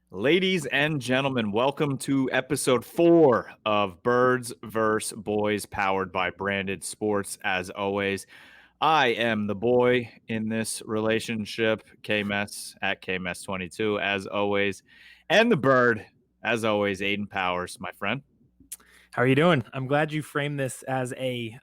Ladies and gentlemen, welcome to episode 4 of Birds vs. Boys, powered by Branded Sports. As always, I am the boy in this relationship, Kmess at Kmess22, as always, and the bird, as always, Aidan Powers, my friend. How are you doing? I'm glad you framed this as a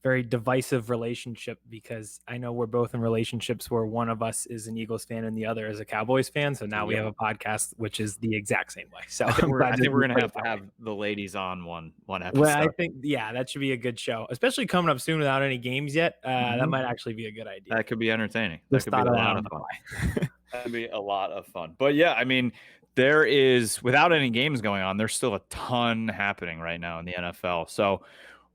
very divisive relationship because I know we're both in relationships where one of us is an Eagles fan and the other is a Cowboys fan. So now we have a podcast which is the exact same way. So I think we're going to to have the ladies on one episode. Well, I think that should be a good show, especially coming up soon without any games yet. That might actually be a good idea. That could be entertaining. Just That could be a lot of fun. That'd be a lot of fun. But yeah, I mean, there is, without any games going on, there's still a ton happening right now in the NFL. So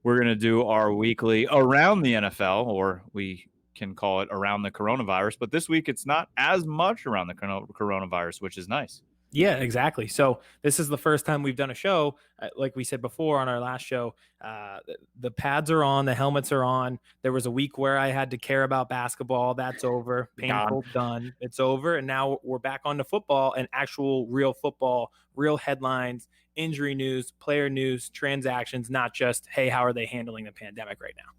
we're going to do our weekly around the NFL, or we can call it around the coronavirus. But this week, it's not as much around the coronavirus, which is nice. Yeah, exactly. So this is the first time we've done a show. Like we said before on our last show, the pads are on, the helmets are on. There was a week where I had to care about basketball. That's over. Painful, done. It's over. And now we're back on to football and actual real football, real headlines, injury news, player news, transactions, not just, hey, how are they handling the pandemic right now?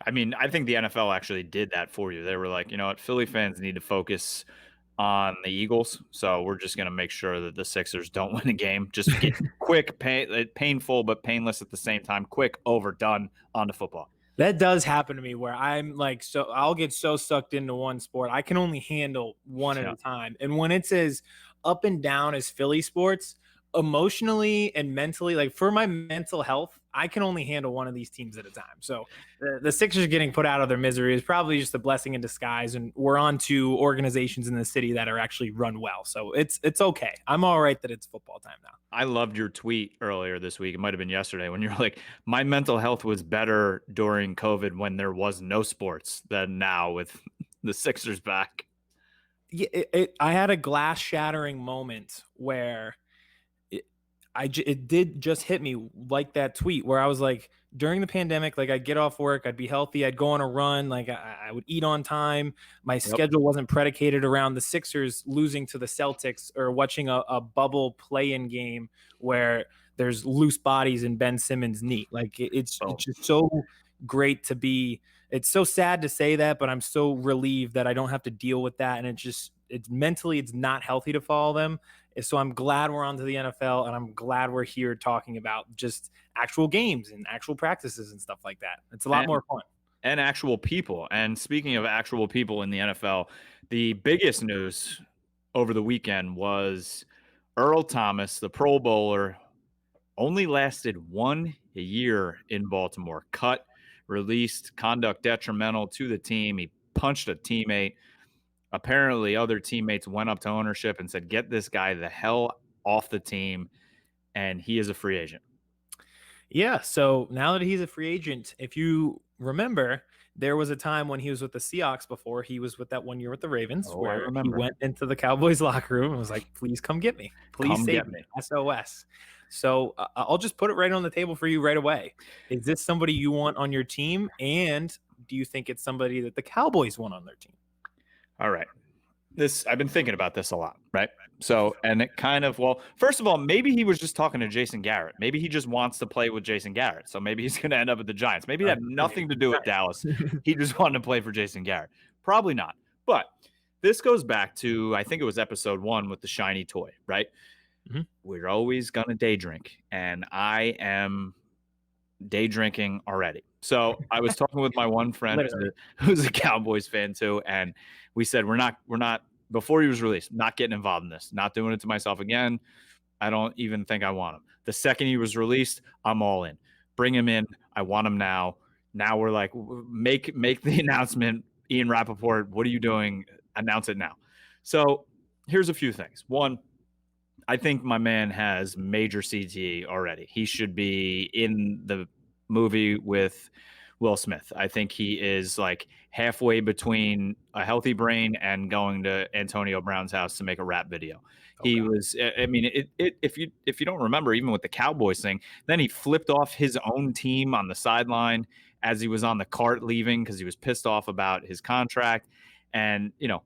I mean, I think the NFL actually did that for you. They were like, you know what, Philly fans need to focus on the Eagles, so we're just going to make sure that the Sixers don't win a game. Just get quick, painful, but painless at the same time. Quick, over, done, on to football. That does happen to me where I'm like, so I'll get so sucked into one sport. I can only handle one at a time. And when it's as up and down as Philly sports, emotionally and mentally, like for my mental health, I can only handle one of these teams at a time. So the Sixers getting put out of their misery is probably just a blessing in disguise. And we're on to organizations in the city that are actually run well. So it's okay. I'm all right that it's football time now. I loved your tweet earlier this week. It might have been yesterday when you're like, my mental health was better during COVID when there was no sports than now with the Sixers back. Yeah, I had a glass shattering moment where it did just hit me like that tweet where I was like, during the pandemic, like I'd get off work, I'd be healthy, I'd go on a run, like I would eat on time. My schedule wasn't predicated around the Sixers losing to the Celtics or watching a bubble play-in game where there's loose bodies in Ben Simmons' knee. Like it's just so great to be. It's so sad to say that, but I'm so relieved that I don't have to deal with that. And it's mentally, it's not healthy to follow them. So I'm glad we're on to the NFL, and I'm glad we're here talking about just actual games and actual practices and stuff like that. It's a lot more fun. And actual people. And speaking of actual people in the NFL, the biggest news over the weekend was Earl Thomas, the Pro Bowler, only lasted 1 year in Baltimore. Cut, released, conduct detrimental to the team. He punched a teammate. Apparently, other teammates went up to ownership and said, get this guy the hell off the team, and he is a free agent. Yeah, so now that he's a free agent, if you remember, there was a time when he was with the Seahawks before he was with that 1 year with the Ravens where he went into the Cowboys locker room and was like, please come get me. Please save me. SOS. So I'll just put it right on the table for you right away. Is this somebody you want on your team? And do you think it's somebody that the Cowboys want on their team? All right. I've been thinking about this a lot, right? So, and it kind of, well, first of all, maybe he was just talking to Jason Garrett. Maybe he just wants to play with Jason Garrett. So maybe he's going to end up at the Giants. Maybe that had nothing to do with Dallas. He just wanted to play for Jason Garrett. Probably not. But this goes back to, I think it was episode 1 with the shiny toy, right? Mm-hmm. We're always going to day drink. And I am day drinking already. So I was talking with my one friend who's a Cowboys fan too, and we said we're not before he was released, not getting involved in this, not doing it to myself again. I don't even think I want him. The second he was released, I'm all in. Bring him in. I want him now. Now we're like, make the announcement. Ian Rappaport, what are you doing? Announce it now. So here's a few things. One, I think my man has major CTE already. He should be in the movie with Will Smith. I think he is like halfway between a healthy brain and going to Antonio Brown's house to make a rap video. Okay. He was, I mean, if you don't remember, even with the Cowboys thing, then he flipped off his own team on the sideline as he was on the cart leaving because he was pissed off about his contract. And, you know,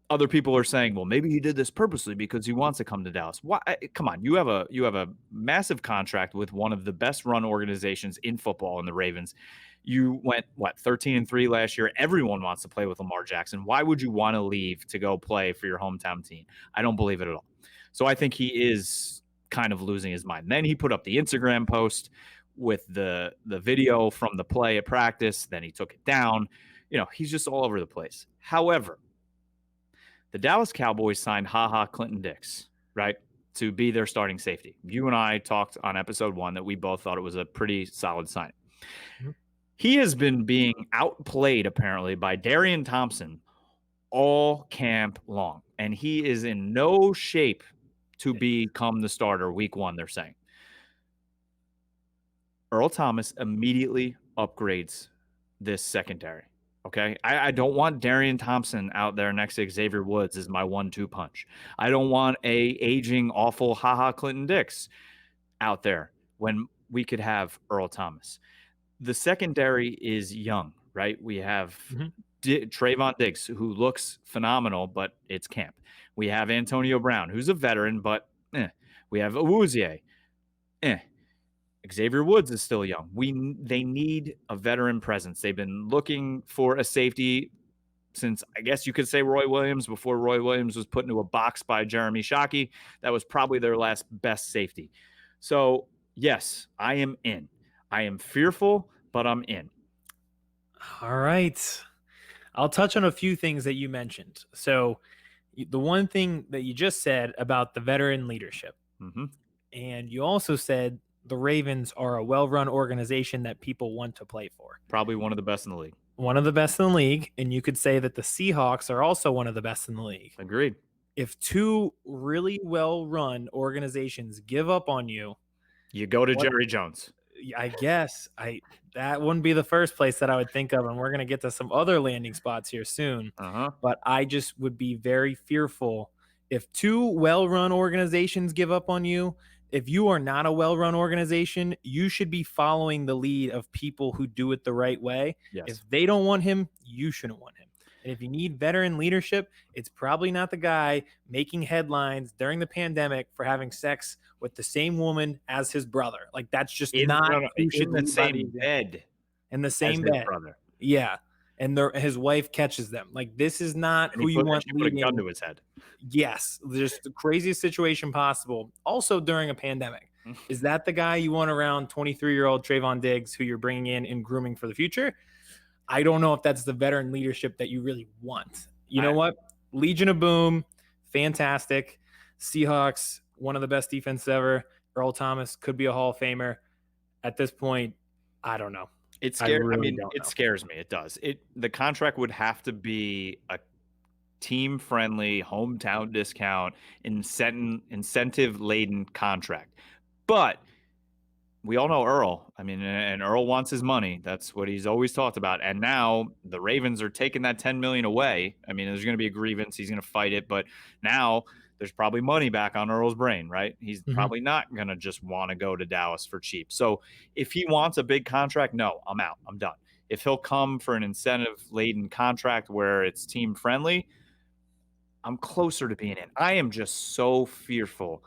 Other people are saying, well, maybe he did this purposely because he wants to come to Dallas. Why? Come on, you have a massive contract with one of the best run organizations in football in the Ravens. You went 13-3 last year. Everyone wants to play with Lamar Jackson. Why would you want to leave to go play for your hometown team? I don't believe it at all. So I think he is kind of losing his mind. Then he put up the Instagram post with the video from the play at practice. Then he took it down. He's just all over the place. However, the Dallas Cowboys signed Clinton Dix, right, to be their starting safety. You and I talked on episode 1 that we both thought it was a pretty solid signing. Mm-hmm. He has been being outplayed, apparently, by Darian Thompson all camp long, and he is in no shape to become the starter week 1, they're saying. Earl Thomas immediately upgrades this secondary. Okay, I don't want Darian Thompson out there next to Xavier Woods as my 1-2 punch. I don't want a aging, awful Clinton Dix out there when we could have Earl Thomas. The secondary is young, right? We have Trayvon Diggs, who looks phenomenal, but it's camp. We have Antonio Brown, who's a veteran, but we have Awuzie. Xavier Woods is still young. They need a veteran presence. They've been looking for a safety since, I guess you could say, Roy Williams, before Roy Williams was put into a box by Jeremy Shockey. That was probably their last best safety. So, yes, I am in. I am fearful, but I'm in. All right. I'll touch on a few things that you mentioned. So, the one thing that you just said about the veteran leadership, and you also said the Ravens are a well-run organization that people want to play for. Probably one of the best in the league. One of the best in the league, and you could say that the Seahawks are also one of the best in the league. Agreed. If two really well-run organizations give up on you, you go to Jerry Jones. I guess that wouldn't be the first place that I would think of, and we're going to get to some other landing spots here soon. But I just would be very fearful if two well-run organizations give up on you. If you are not a well-run organization, you should be following the lead of people who do it the right way. Yes. If they don't want him, you shouldn't want him. And if you need veteran leadership, it's probably not the guy making headlines during the pandemic for having sex with the same woman as his brother. Like, that's just not who should be in the same bed. In the same bed. Brother. Yeah. And his wife catches them. Like, this is not who you want leading. Put a gun to his head. Yes, just the craziest situation possible. Also during a pandemic. Is that the guy you want around 23-year-old Trayvon Diggs, who you're bringing in and grooming for the future? I don't know if that's the veteran leadership that you really want. You know what? Legion of Boom, fantastic. Seahawks, one of the best defenses ever. Earl Thomas could be a Hall of Famer. At this point, I don't know. It scares me. It does. The contract would have to be a team-friendly, hometown discount, incentive-laden contract. But we all know Earl. I mean, and Earl wants his money. That's what he's always talked about. And now the Ravens are taking that $10 million away. I mean, there's going to be a grievance. He's going to fight it. But now there's probably money back on Earl's brain, right? He's probably not going to just want to go to Dallas for cheap. So if he wants a big contract, no, I'm out. I'm done. If he'll come for an incentive-laden contract where it's team-friendly, I'm closer to being in. I am just so fearful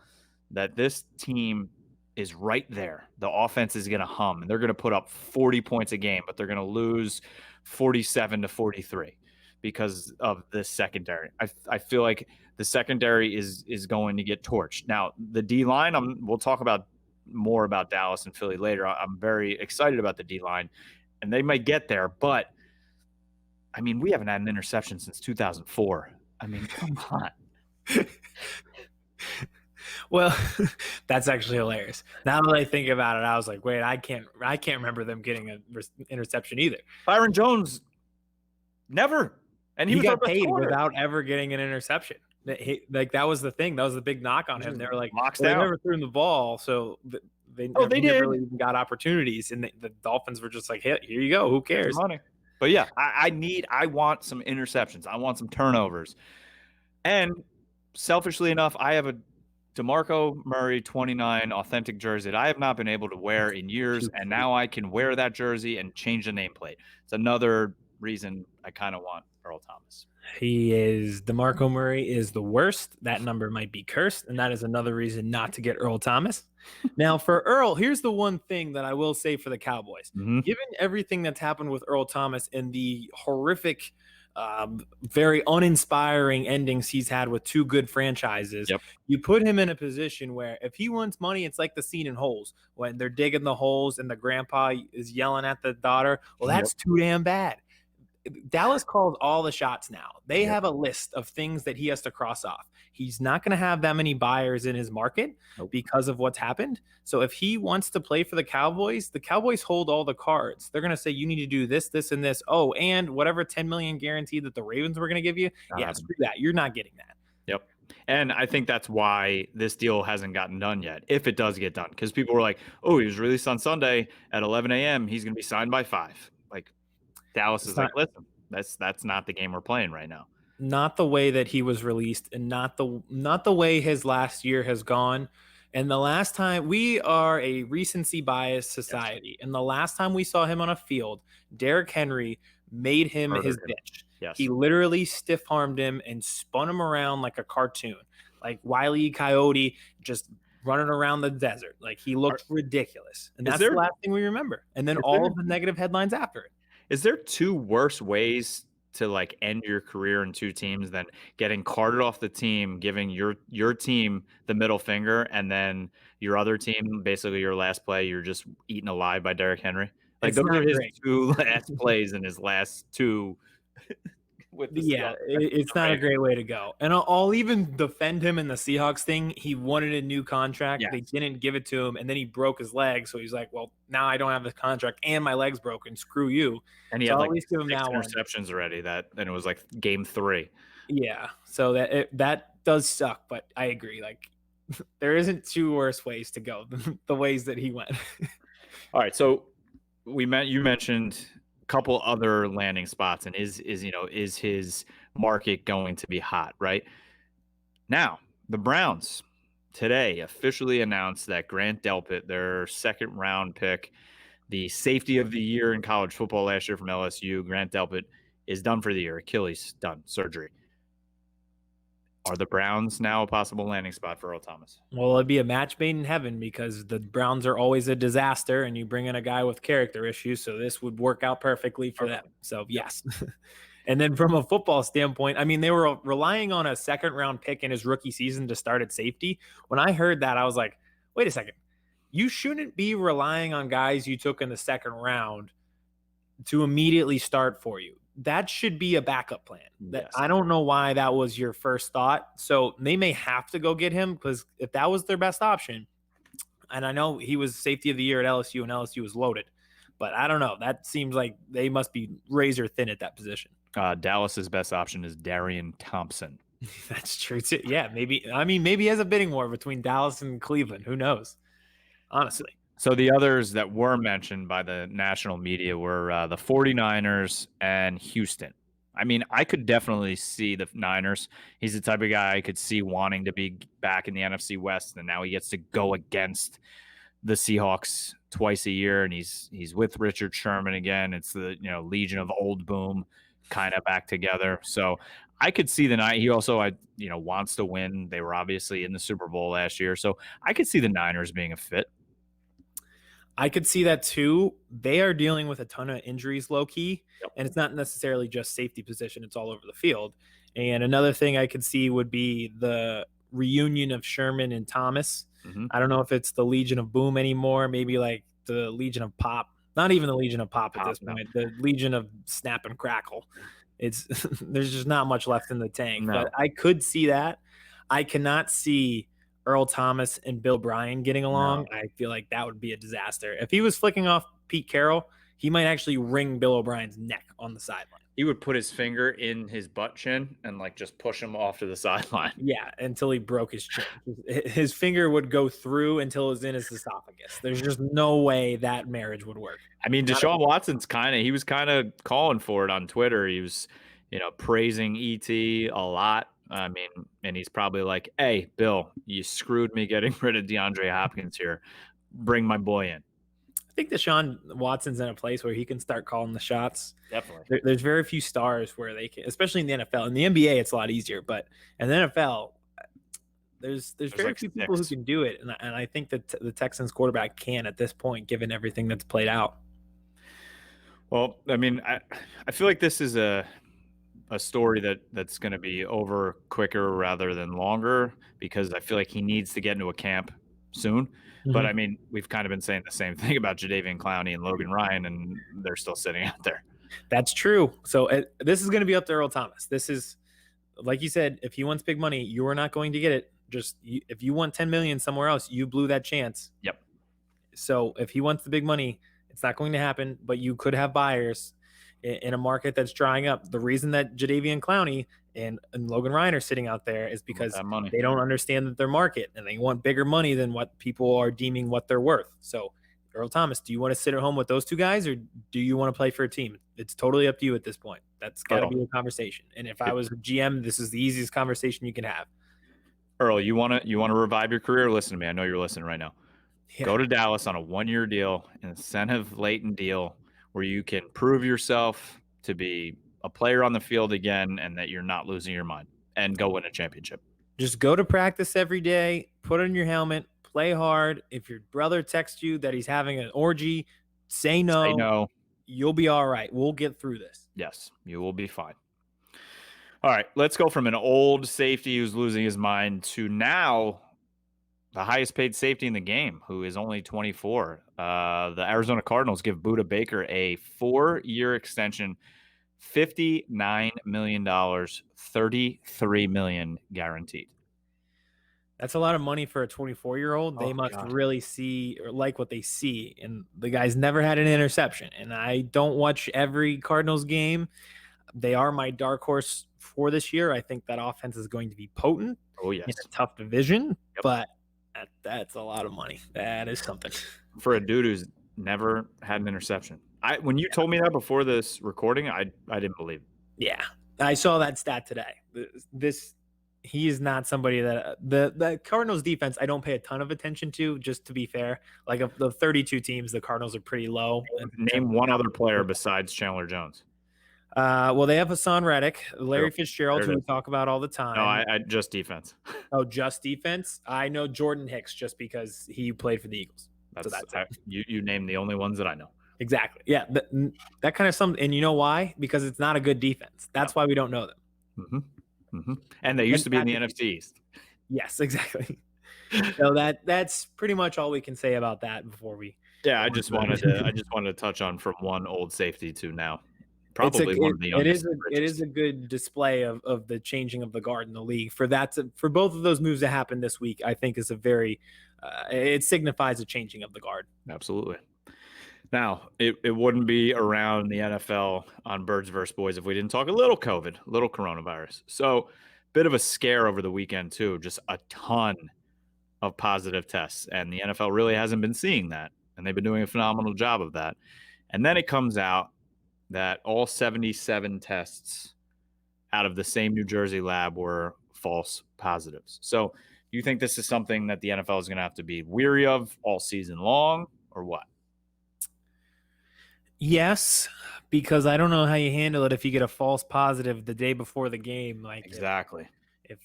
that this team is right there. The offense is going to hum, and they're going to put up 40 points a game, but they're going to lose 47-43 because of the secondary. I feel like the secondary is going to get torched. Now, the D-line, we'll talk about more about Dallas and Philly later. I'm very excited about the D-line, and they might get there, but I mean, we haven't had an interception since 2004. I mean, come on. Well, that's actually hilarious. Now that I think about it, I was like, wait, I can't remember them getting an interception either. Byron Jones, never. And he got paid without ever getting an interception. That was the thing. That was the big knock on him. They were like, they never threw him the ball, so they never really even got opportunities. And the Dolphins were just like, hey, here you go. Who cares? Money. But yeah, I want some interceptions. I want some turnovers. And selfishly enough, I have a DeMarco Murray 29 authentic jersey that I have not been able to wear in years, and now I can wear that jersey and change the nameplate. It's another reason I kind of want Earl Thomas. DeMarco Murray is the worst. That number might be cursed, and that is another reason not to get Earl Thomas. Now, for Earl, here's the one thing that I will say for the Cowboys. Mm-hmm. Given everything that's happened with Earl Thomas and the horrific, very uninspiring endings he's had with two good franchises, you put him in a position where if he wants money, it's like the scene in Holes when they're digging the holes and the grandpa is yelling at the daughter. Well, that's too damn bad. Dallas calls all the shots now. They have a list of things that he has to cross off. He's not going to have that many buyers in his market because of what's happened. So if he wants to play for the Cowboys hold all the cards. They're going to say, you need to do this, this, and this. Oh, and whatever 10 million guarantee that the Ravens were going to give you. Screw that. You're not getting that. Yep. And I think that's why this deal hasn't gotten done yet, if it does get done. Because people were like, oh, he was released on Sunday at 11 a.m. He's going to be signed by 5. Like, Dallas is like, listen, that's not the game we're playing right now. Not the way that he was released, and not the way his last year has gone. And the last time, we are a recency bias society, and the last time we saw him on a field, Derrick Henry made him his bitch. Yes. He literally stiff-armed him and spun him around like a cartoon, like Wile E. Coyote just running around the desert. Like, he looked ridiculous. And that's the last thing we remember. And then all of the negative headlines after it. Is there two worse ways to like end your career in two teams than getting carted off the team, giving your team the middle finger, and then your other team, basically your last play, you're just eaten alive by Derrick Henry? Like, those are his two last plays in his last two. It's not a great way to go. And I'll even defend him in the Seahawks thing. He wanted a new contract. They didn't give it to him, and then he broke his leg. So he's like, well, now I don't have the contract and my leg's broken. Screw you. And he had like 6 interceptions already, and it was like game 3. Yeah. So that does suck, but I agree. Like, there isn't two worse ways to go than the ways that he went. All right. So you mentioned couple other landing spots, and is his market going to be hot? Right now, the Browns today officially announced that Grant Delpit, their 2nd round pick, the safety of the year in college football last year from LSU, Grant Delpit, is done for the year. Achilles done, surgery. Are the Browns now a possible landing spot for Earl Thomas? Well, it'd be a match made in heaven because the Browns are always a disaster, and you bring in a guy with character issues, so this would work out perfectly for them. So, yes. And then from a football standpoint, I mean, they were relying on a 2nd-round pick in his rookie season to start at safety. When I heard that, I was like, wait a second. You shouldn't be relying on guys you took in the 2nd round to immediately start for you. That should be a backup plan. Yes. I don't know why that was your first thought. So they may have to go get him, because if that was their best option, and I know he was safety of the year at LSU and LSU was loaded, but I don't know. That seems like they must be razor thin at that position. Dallas's best option is Darian Thompson. That's true too. Yeah, maybe he has a bidding war between Dallas and Cleveland. Who knows? Honestly. So the others that were mentioned by the national media were the 49ers and Houston. I mean, I could definitely see the Niners. He's the type of guy I could see wanting to be back in the NFC West, and now he gets to go against the Seahawks twice a year, and he's with Richard Sherman again. It's the Legion of Old Boom kind of back together. So I could see the Niners. He also wants to win. They were obviously in the Super Bowl last year, so I could see the Niners being a fit. I could see that too. They are dealing with a ton of injuries, low key, and it's not necessarily just safety position. It's all over the field. And another thing I could see would be the reunion of Sherman and Thomas. Mm-hmm. I don't know if it's the Legion of Boom anymore. Maybe like the Legion of Pop. Not even the Legion of Pop at this point. The Legion of Snap and Crackle. It's there's just not much left in the tank. No. But I could see that. I cannot see Earl Thomas and Bill Bryan getting along. No. I feel like that would be a disaster. If he was flicking off Pete Carroll, he might actually wring Bill O'Brien's neck on the sideline. He would put his finger in his butt chin and like just push him off to the sideline. Yeah, until he broke his chin. His finger would go through until it was in his esophagus. There's just no way that marriage would work. I mean, Deshaun Watson's he was kind of calling for it on Twitter. He was, praising ET a lot. I mean, and he's probably like, hey, Bill, you screwed me getting rid of DeAndre Hopkins here. Bring my boy in. I think Deshaun Watson's in a place where he can start calling the shots. Definitely. There's very few stars where they can, especially in the NFL. In the NBA, it's a lot easier, but in the NFL, there's very like few people who 6. can do it, and I think that the Texans quarterback can at this point, given everything that's played out. Well, I mean, I feel like this is a story that's going to be over quicker rather than longer, because I feel like he needs to get into a camp soon. But I mean, we've kind of been saying the same thing about Jadeveon Clowney and Logan Ryan, and they're still sitting out there. That's true. So this is going to be up to Earl Thomas. This is, like you said, if he wants big money, you are not going to get it. If you want 10 million somewhere else, you blew that chance. Yep. So if he wants the big money, it's not going to happen, but you could have buyers in a market that's drying up. The reason that Jadeveon Clowney and Logan Ryan are sitting out there is because they don't understand that their market, and they want bigger money than what people are deeming what they're worth. So Earl Thomas, do you want to sit at home with those two guys, or do you want to play for a team? It's totally up to you at this point. That's got to be a conversation. And if I was a GM, this is the easiest conversation you can have. Earl, you want to revive your career? Listen to me. I know you're listening right now. Yeah. Go to Dallas on a 1-year deal, an incentive-laden deal, where you can prove yourself to be a player on the field again, and that you're not losing your mind, and go win a championship. Just go to practice every day, put on your helmet, play hard. If your brother texts you that he's having an orgy, say no. Say no. You'll be all right. We'll get through this. Yes, you will be fine. All right, let's go from an old safety who's losing his mind to now the highest paid safety in the game, who is only 24. The Arizona Cardinals give Budda Baker a 4-year extension, $59 million, $33 million guaranteed. That's a lot of money for a 24-year-old. They must really see or like what they see. And the guy's never had an interception. And I don't watch every Cardinals game. They are my dark horse for this year. I think that offense is going to be potent. Oh, yes. In a tough division. Yep. But that's a lot of money. That is something. For a dude who's never had an interception. When you told me that before this recording, I didn't believe it. Yeah. I saw that stat today. He is not somebody that the Cardinals defense I don't pay a ton of attention to, just to be fair. Like of the 32 teams, the Cardinals are pretty low. Name one other player besides Chandler Jones. Well, they have Hassan Reddick, Larry Fitzgerald, who we talk about all the time. No, I just defense. Oh, just defense? I know Jordan Hicks just because he played for the Eagles. That's you name the only ones that I know. Exactly. Yeah, that kind of something. And you know why? Because it's not a good defense. That's why we don't know them. Mm-hmm. Mm-hmm. And they used to be in the NFC East. Yes, exactly. So that's pretty much all we can say about that before we. Yeah, I just wanted to touch on from one old safety to now. Probably one of the youngest. It is a good display of the changing of the guard in the league. For both of those moves that happened this week, I think is a very it signifies a changing of the guard. Absolutely. Now, it wouldn't be around the NFL on Birds vs. Boys if we didn't talk a little COVID, a little coronavirus. So, bit of a scare over the weekend too. Just a ton of positive tests, and the NFL really hasn't been seeing that, and they've been doing a phenomenal job of that. And then it comes out that all 77 tests out of the same New Jersey lab were false positives. So, do you think this is something that the NFL is going to have to be weary of all season long, or what? Yes, because I don't know how you handle it if you get a false positive the day before the game. Like exactly. If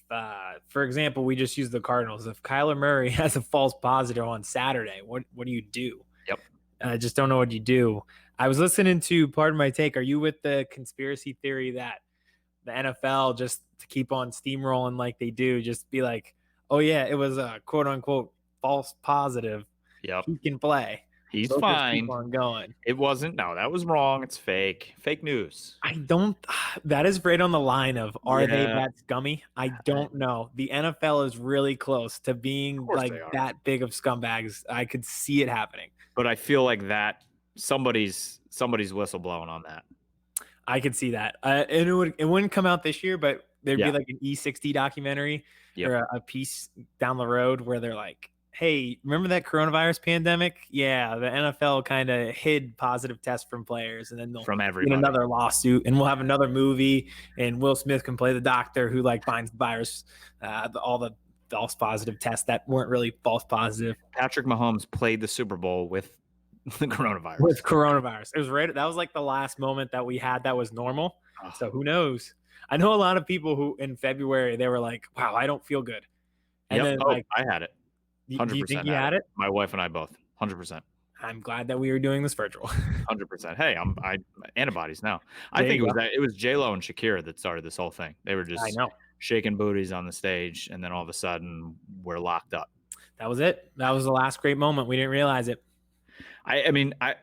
for example, we just use the Cardinals. If Kyler Murray has a false positive on Saturday, what do you do? Yep. I just don't know what you do. I was listening to Pardon My Take. Are you with the conspiracy theory that the NFL, just to keep on steamrolling like they do, just be like, oh yeah, it was a quote unquote false positive. Yep. He can play. He's fine. Keep on going. It wasn't. No, that was wrong. It's fake. Fake news. I don't. That is right on the line of are they that scummy? I don't know. The NFL is really close to being like that big of scumbags. I could see it happening. But I feel like that somebody's whistleblowing on that. I could see that. And it wouldn't come out this year, but there'd be like an E60 documentary or a piece down the road where they're like, hey, remember that coronavirus pandemic? Yeah, the NFL kind of hid positive tests from players, and then they'll get another lawsuit, and we'll have another movie, and Will Smith can play the doctor who finds the virus, all the false positive tests that weren't really false positive. Patrick Mahomes played the Super Bowl with the coronavirus. With coronavirus. It was right. That was like the last moment that we had that was normal. Oh. So who knows? I know a lot of people who in February, they were like, wow, I don't feel good. And then like, I had it. 100% do you think you had it? My wife and I both. 100%. I'm glad that we were doing this virtual. 100%. Hey, I antibodies now. I There think you it was J-Lo and Shakira that started this whole thing. They were I just know. shaking booties on the stage, and then all of a sudden we're locked up. That was it. That was the last great moment. We didn't realize it. I mean, I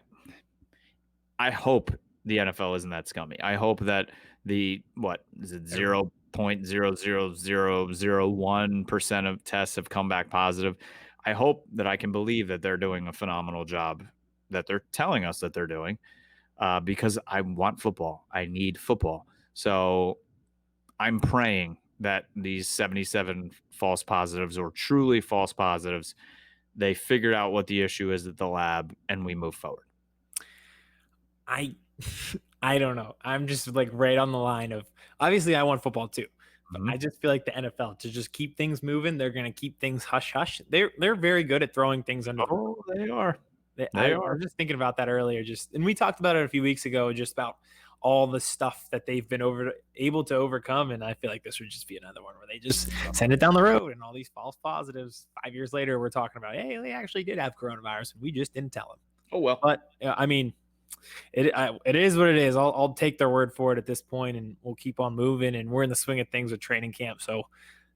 hope the NFL isn't that scummy. I hope that the 0.00001% of tests have come back positive. I hope that I can believe that they're doing a phenomenal job, that they're telling us that they're doing, because I want football. I need football. So I'm praying that these 77 false positives, or truly false positives, they figured out what the issue is at the lab and we move forward. I don't know. I'm just like right on the line of, obviously I want football too. But I just feel like the NFL, to just keep things moving, they're going to keep things hush hush. They're very good at throwing things under. Oh, they are. I was just thinking about that earlier. And we talked about it a few weeks ago, just about all the stuff that they've been able to overcome. And I feel like this would just be another one where they just send it down the road, and all these false positives. 5 years later, we're talking about, hey, they actually did have coronavirus, and we just didn't tell them. Oh well. But I mean, it is what it is. I'll take their word for it at this point, and we'll keep on moving. And we're in the swing of things with training camp, so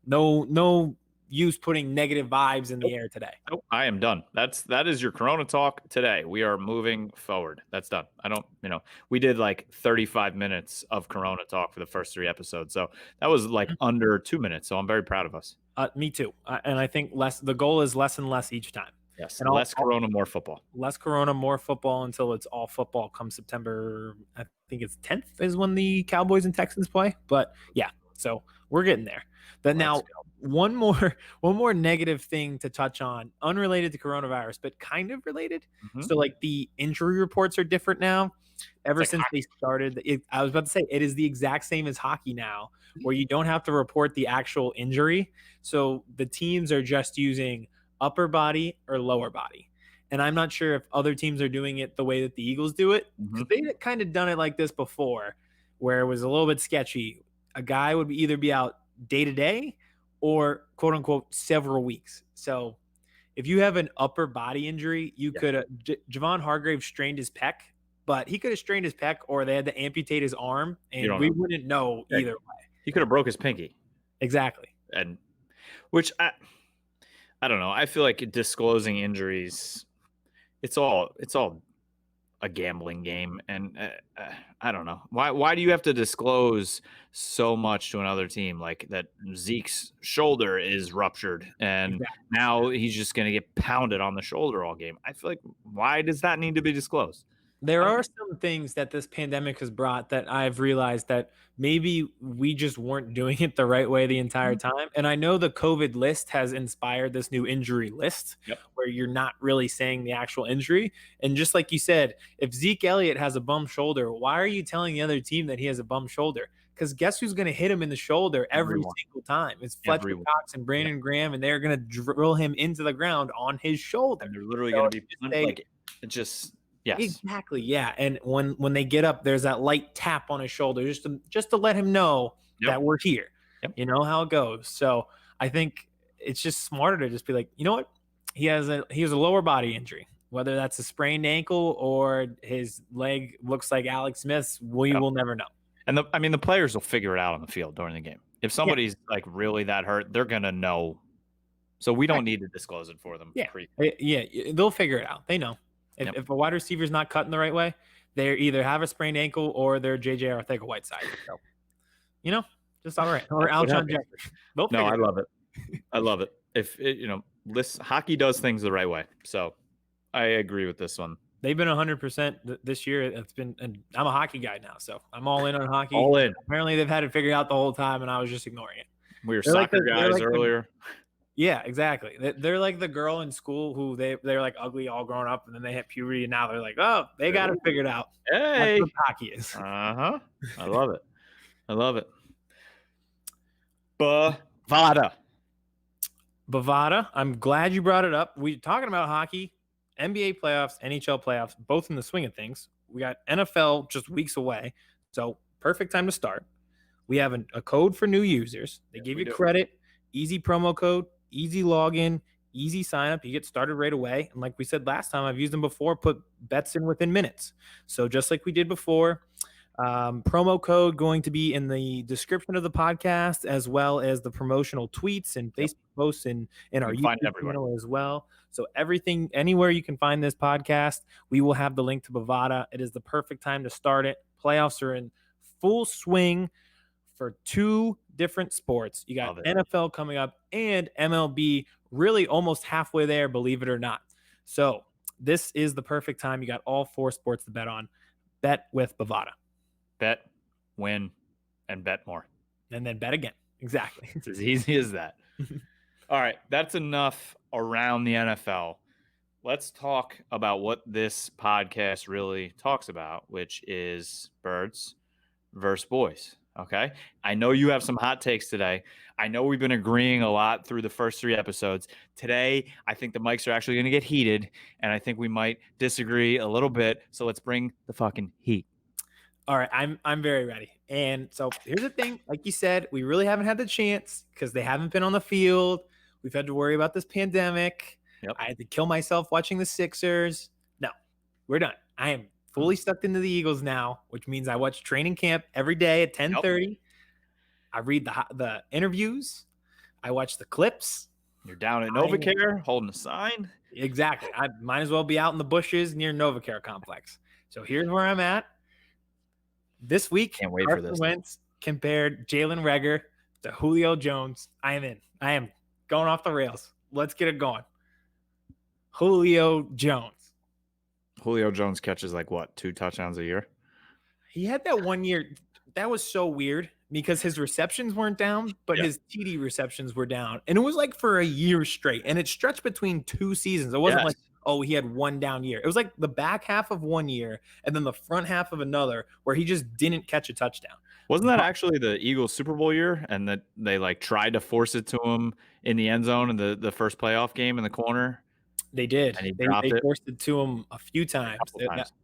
no use putting negative vibes in the air today. Nope, I am done. That is your Corona talk today. We are moving forward. That's done. We did like 35 minutes of Corona talk for the first 3 episodes, so that was like under 2 minutes. So I'm very proud of us. Me too. And I think the goal is less and less each time. Yes, and less Corona, more football. Less Corona, more football, until it's all football come September. I think it's 10th is when the Cowboys and Texans play. But yeah, so we're getting there. But now one more negative thing to touch on, unrelated to coronavirus, but kind of related. Mm-hmm. So like the injury reports are different now. Ever since they started, I was about to say, it is the exact same as hockey now, where you don't have to report the actual injury. So the teams are just using upper body or lower body. And I'm not sure if other teams are doing it the way that the Eagles do it. Mm-hmm. They kind of done it like this before, where it was a little bit sketchy. A guy would either be out day to day or quote unquote several weeks. So if you have an upper body injury, you could Javon Hargrave strained his pec, but he could have strained his pec, or they had to amputate his arm, and we wouldn't know either way. He could have broke his pinky. Exactly. And which I don't know. I feel like disclosing injuries, it's all a gambling game, and I don't know why do you have to disclose so much to another team, like that Zeke's shoulder is ruptured and now he's just going to get pounded on the shoulder all game. I feel like, why does that need to be disclosed? There are some things that this pandemic has brought that I've realized that maybe we just weren't doing it the right way the entire time. And I know the COVID list has inspired this new injury list where you're not really saying the actual injury. And just like you said, if Zeke Elliott has a bum shoulder, why are you telling the other team that he has a bum shoulder? Because guess who's going to hit him in the shoulder every single time? It's Fletcher Cox and Brandon Graham, and they're going to drill him into the ground on his shoulder. And they're literally going to be like, it just... Yes. Exactly. Yeah. And when they get up, there's that light tap on his shoulder just to let him know that we're here. Yep. You know how it goes. So I think it's just smarter to just be like, you know what? He has a lower body injury, whether that's a sprained ankle or his leg looks like Alex Smith's. We will never know. And the players will figure it out on the field during the game. If somebody's like really that hurt, they're going to know. So we don't need to disclose it for them. Yeah. They'll figure it out. They know. If a wide receiver's not cutting the right way, they either have a sprained ankle or they're J.J. Arcega-Whiteside. So, just all right. Or Alshon Jeffrey. No, I love it. I love it. Hockey does things the right way. So I agree with this one. They've been 100% this year. And I'm a hockey guy now, so I'm all in on hockey. All in. Apparently, they've had it figured out the whole time, and I was just ignoring it. We were soccer guys earlier. Yeah, exactly. They're like the girl in school who they're like ugly all grown up, and then they hit puberty, and now they're like, oh, they got it figured out. Hey, that's what hockey is. I love it. I love it. Bovada. I'm glad you brought it up. We're talking about hockey. NBA playoffs, NHL playoffs, both in the swing of things. We got NFL just weeks away. So perfect time to start. We have a code for new users. They give you credit, easy promo code, easy login, easy sign up. You get started right away. And like we said last time, I've used them before, put bets in within minutes. So just like we did before, promo code going to be in the description of the podcast, as well as the promotional tweets and Facebook posts and in our YouTube channel as well. So everything, anywhere you can find this podcast, we will have the link to Bovada. It is the perfect time to start it. Playoffs are in full swing for two different sports. You got NFL coming up and MLB really almost halfway there, believe it or not. So this is the perfect time. You got all four sports to bet on. Bet with Bovada. Bet, win, and bet more. And then bet again. Exactly. It's as easy as that. All right, that's enough around the NFL. Let's talk about what this podcast really talks about, which is birds versus boys. Okay. I know you have some hot takes today. I know we've been agreeing a lot through the first 3 episodes. Today, I think the mics are actually going to get heated, and I think we might disagree a little bit. So let's bring the fucking heat. All right, I'm very ready. And so here's the thing. Like you said, we really haven't had the chance because they haven't been on the field. We've had to worry about this pandemic. I had to kill myself watching the Sixers. No, we're done. I am fully stuck into the Eagles now, which means I watch training camp every day at 10:30. I read the interviews. I watch the clips. You're down at NovaCare holding a sign. Exactly. I might as well be out in the bushes near NovaCare complex. So here's where I'm at. This week, can't wait for this. Wentz compared Jalen Reagor to Julio Jones. I am in. I am going off the rails. Let's get it going. Julio Jones. Julio Jones catches like what, 2 touchdowns a year? He had that 1 year. That was so weird because his receptions weren't down, but his TD receptions were down. And it was like for a year straight. And it stretched between 2 seasons. It wasn't like, oh, he had 1 down year. It was like the back half of 1 year and then the front half of another where he just didn't catch a touchdown. Wasn't that actually the Eagles Super Bowl year? And that they like tried to force it to him in the end zone in the first playoff game in the corner? They did. And they forced it to him a few times.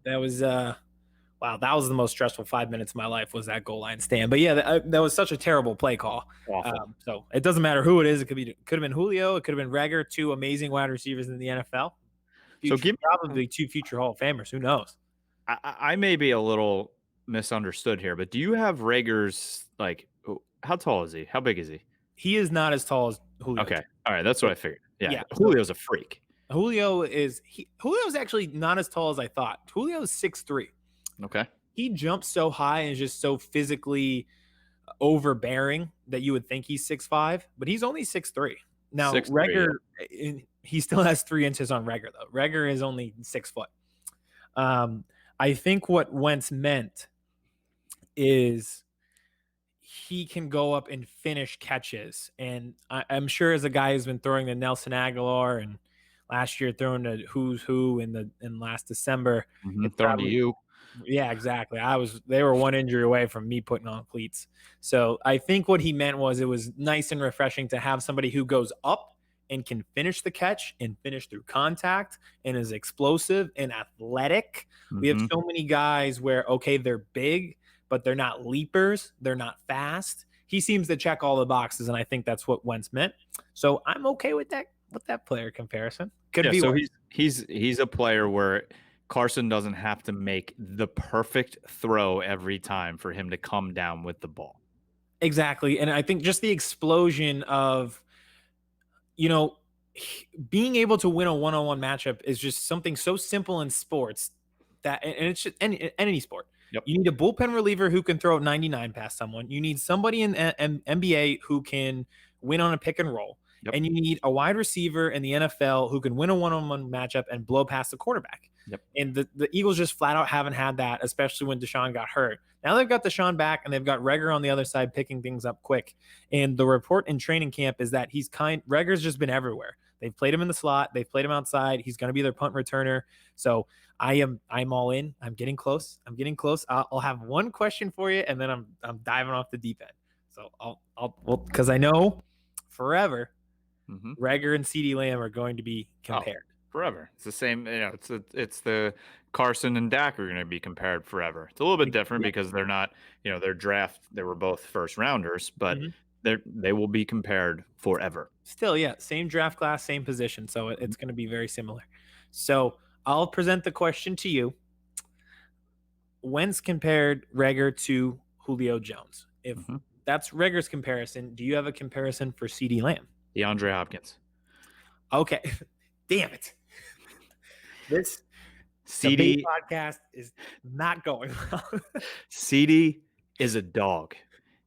That was wow, that was the most stressful 5 minutes of my life, was that goal line stand. But yeah, that was such a terrible play call. So it doesn't matter who it is. It could have been Julio. It could have been Reagor, 2 amazing wide receivers in the NFL. Probably 2 future Hall of Famers. Who knows? I may be a little misunderstood here, but do you have Rager's, like, how tall is he? How big is he? He is not as tall as Julio. Okay. All right. That's what I figured. Yeah. Julio's a freak. Julio's actually not as tall as I thought. Julio's 6'3". Okay. He jumps so high and is just so physically overbearing that you would think he's 6'5", but he's only 6'3". Now, Reagor, he still has 3 inches on Reagor, though. Reagor is only 6 foot. I think what Wentz meant is he can go up and finish catches. And I'm sure as a guy who's been throwing to Nelson Aguilar and last year throwing to who's who in last December. Throwing to you. Yeah, exactly. They were 1 injury away from me putting on cleats. So I think what he meant was it was nice and refreshing to have somebody who goes up and can finish the catch and finish through contact and is explosive and athletic. We have so many guys where, okay, they're big, but they're not leapers. They're not fast. He seems to check all the boxes, and I think that's what Wentz meant. So I'm okay with that player comparison. Could be. So he's a player where Carson doesn't have to make the perfect throw every time for him to come down with the ball. Exactly. And I think just the explosion of, being able to win a one-on-one matchup is just something so simple in sports that, and it's just any sport. Yep. You need a bullpen reliever who can throw 99 past someone. You need somebody in NBA who can win on a pick and roll. Yep. And you need a wide receiver in the NFL who can win a one-on-one matchup and blow past the quarterback. Yep. And the Eagles just flat out haven't had that, especially when Deshaun got hurt. Now they've got Deshaun back, and they've got Reagor on the other side picking things up quick. And the report in training camp is that Reagor's just been everywhere. They've played him in the slot. They've played him outside. He's going to be their punt returner. So I'm all in. I'm getting close. I'll have one question for you, and then I'm diving off the deep end. So because I know forever, Reagor and CeeDee Lamb are going to be compared. forever. It's the same. It's the Carson and Dak are going to be compared forever. It's a little bit different because they're not. Their draft. They were both first rounders, but they will be compared forever. Still, yeah, same draft class, same position, so it's going to be very similar. So I'll present the question to you. Wentz compared Reagor to Julio Jones. If that's Reagor's comparison, do you have a comparison for CeeDee Lamb? DeAndre Hopkins. Okay. Damn it. This CeeDee podcast is not going well. CeeDee is a dog.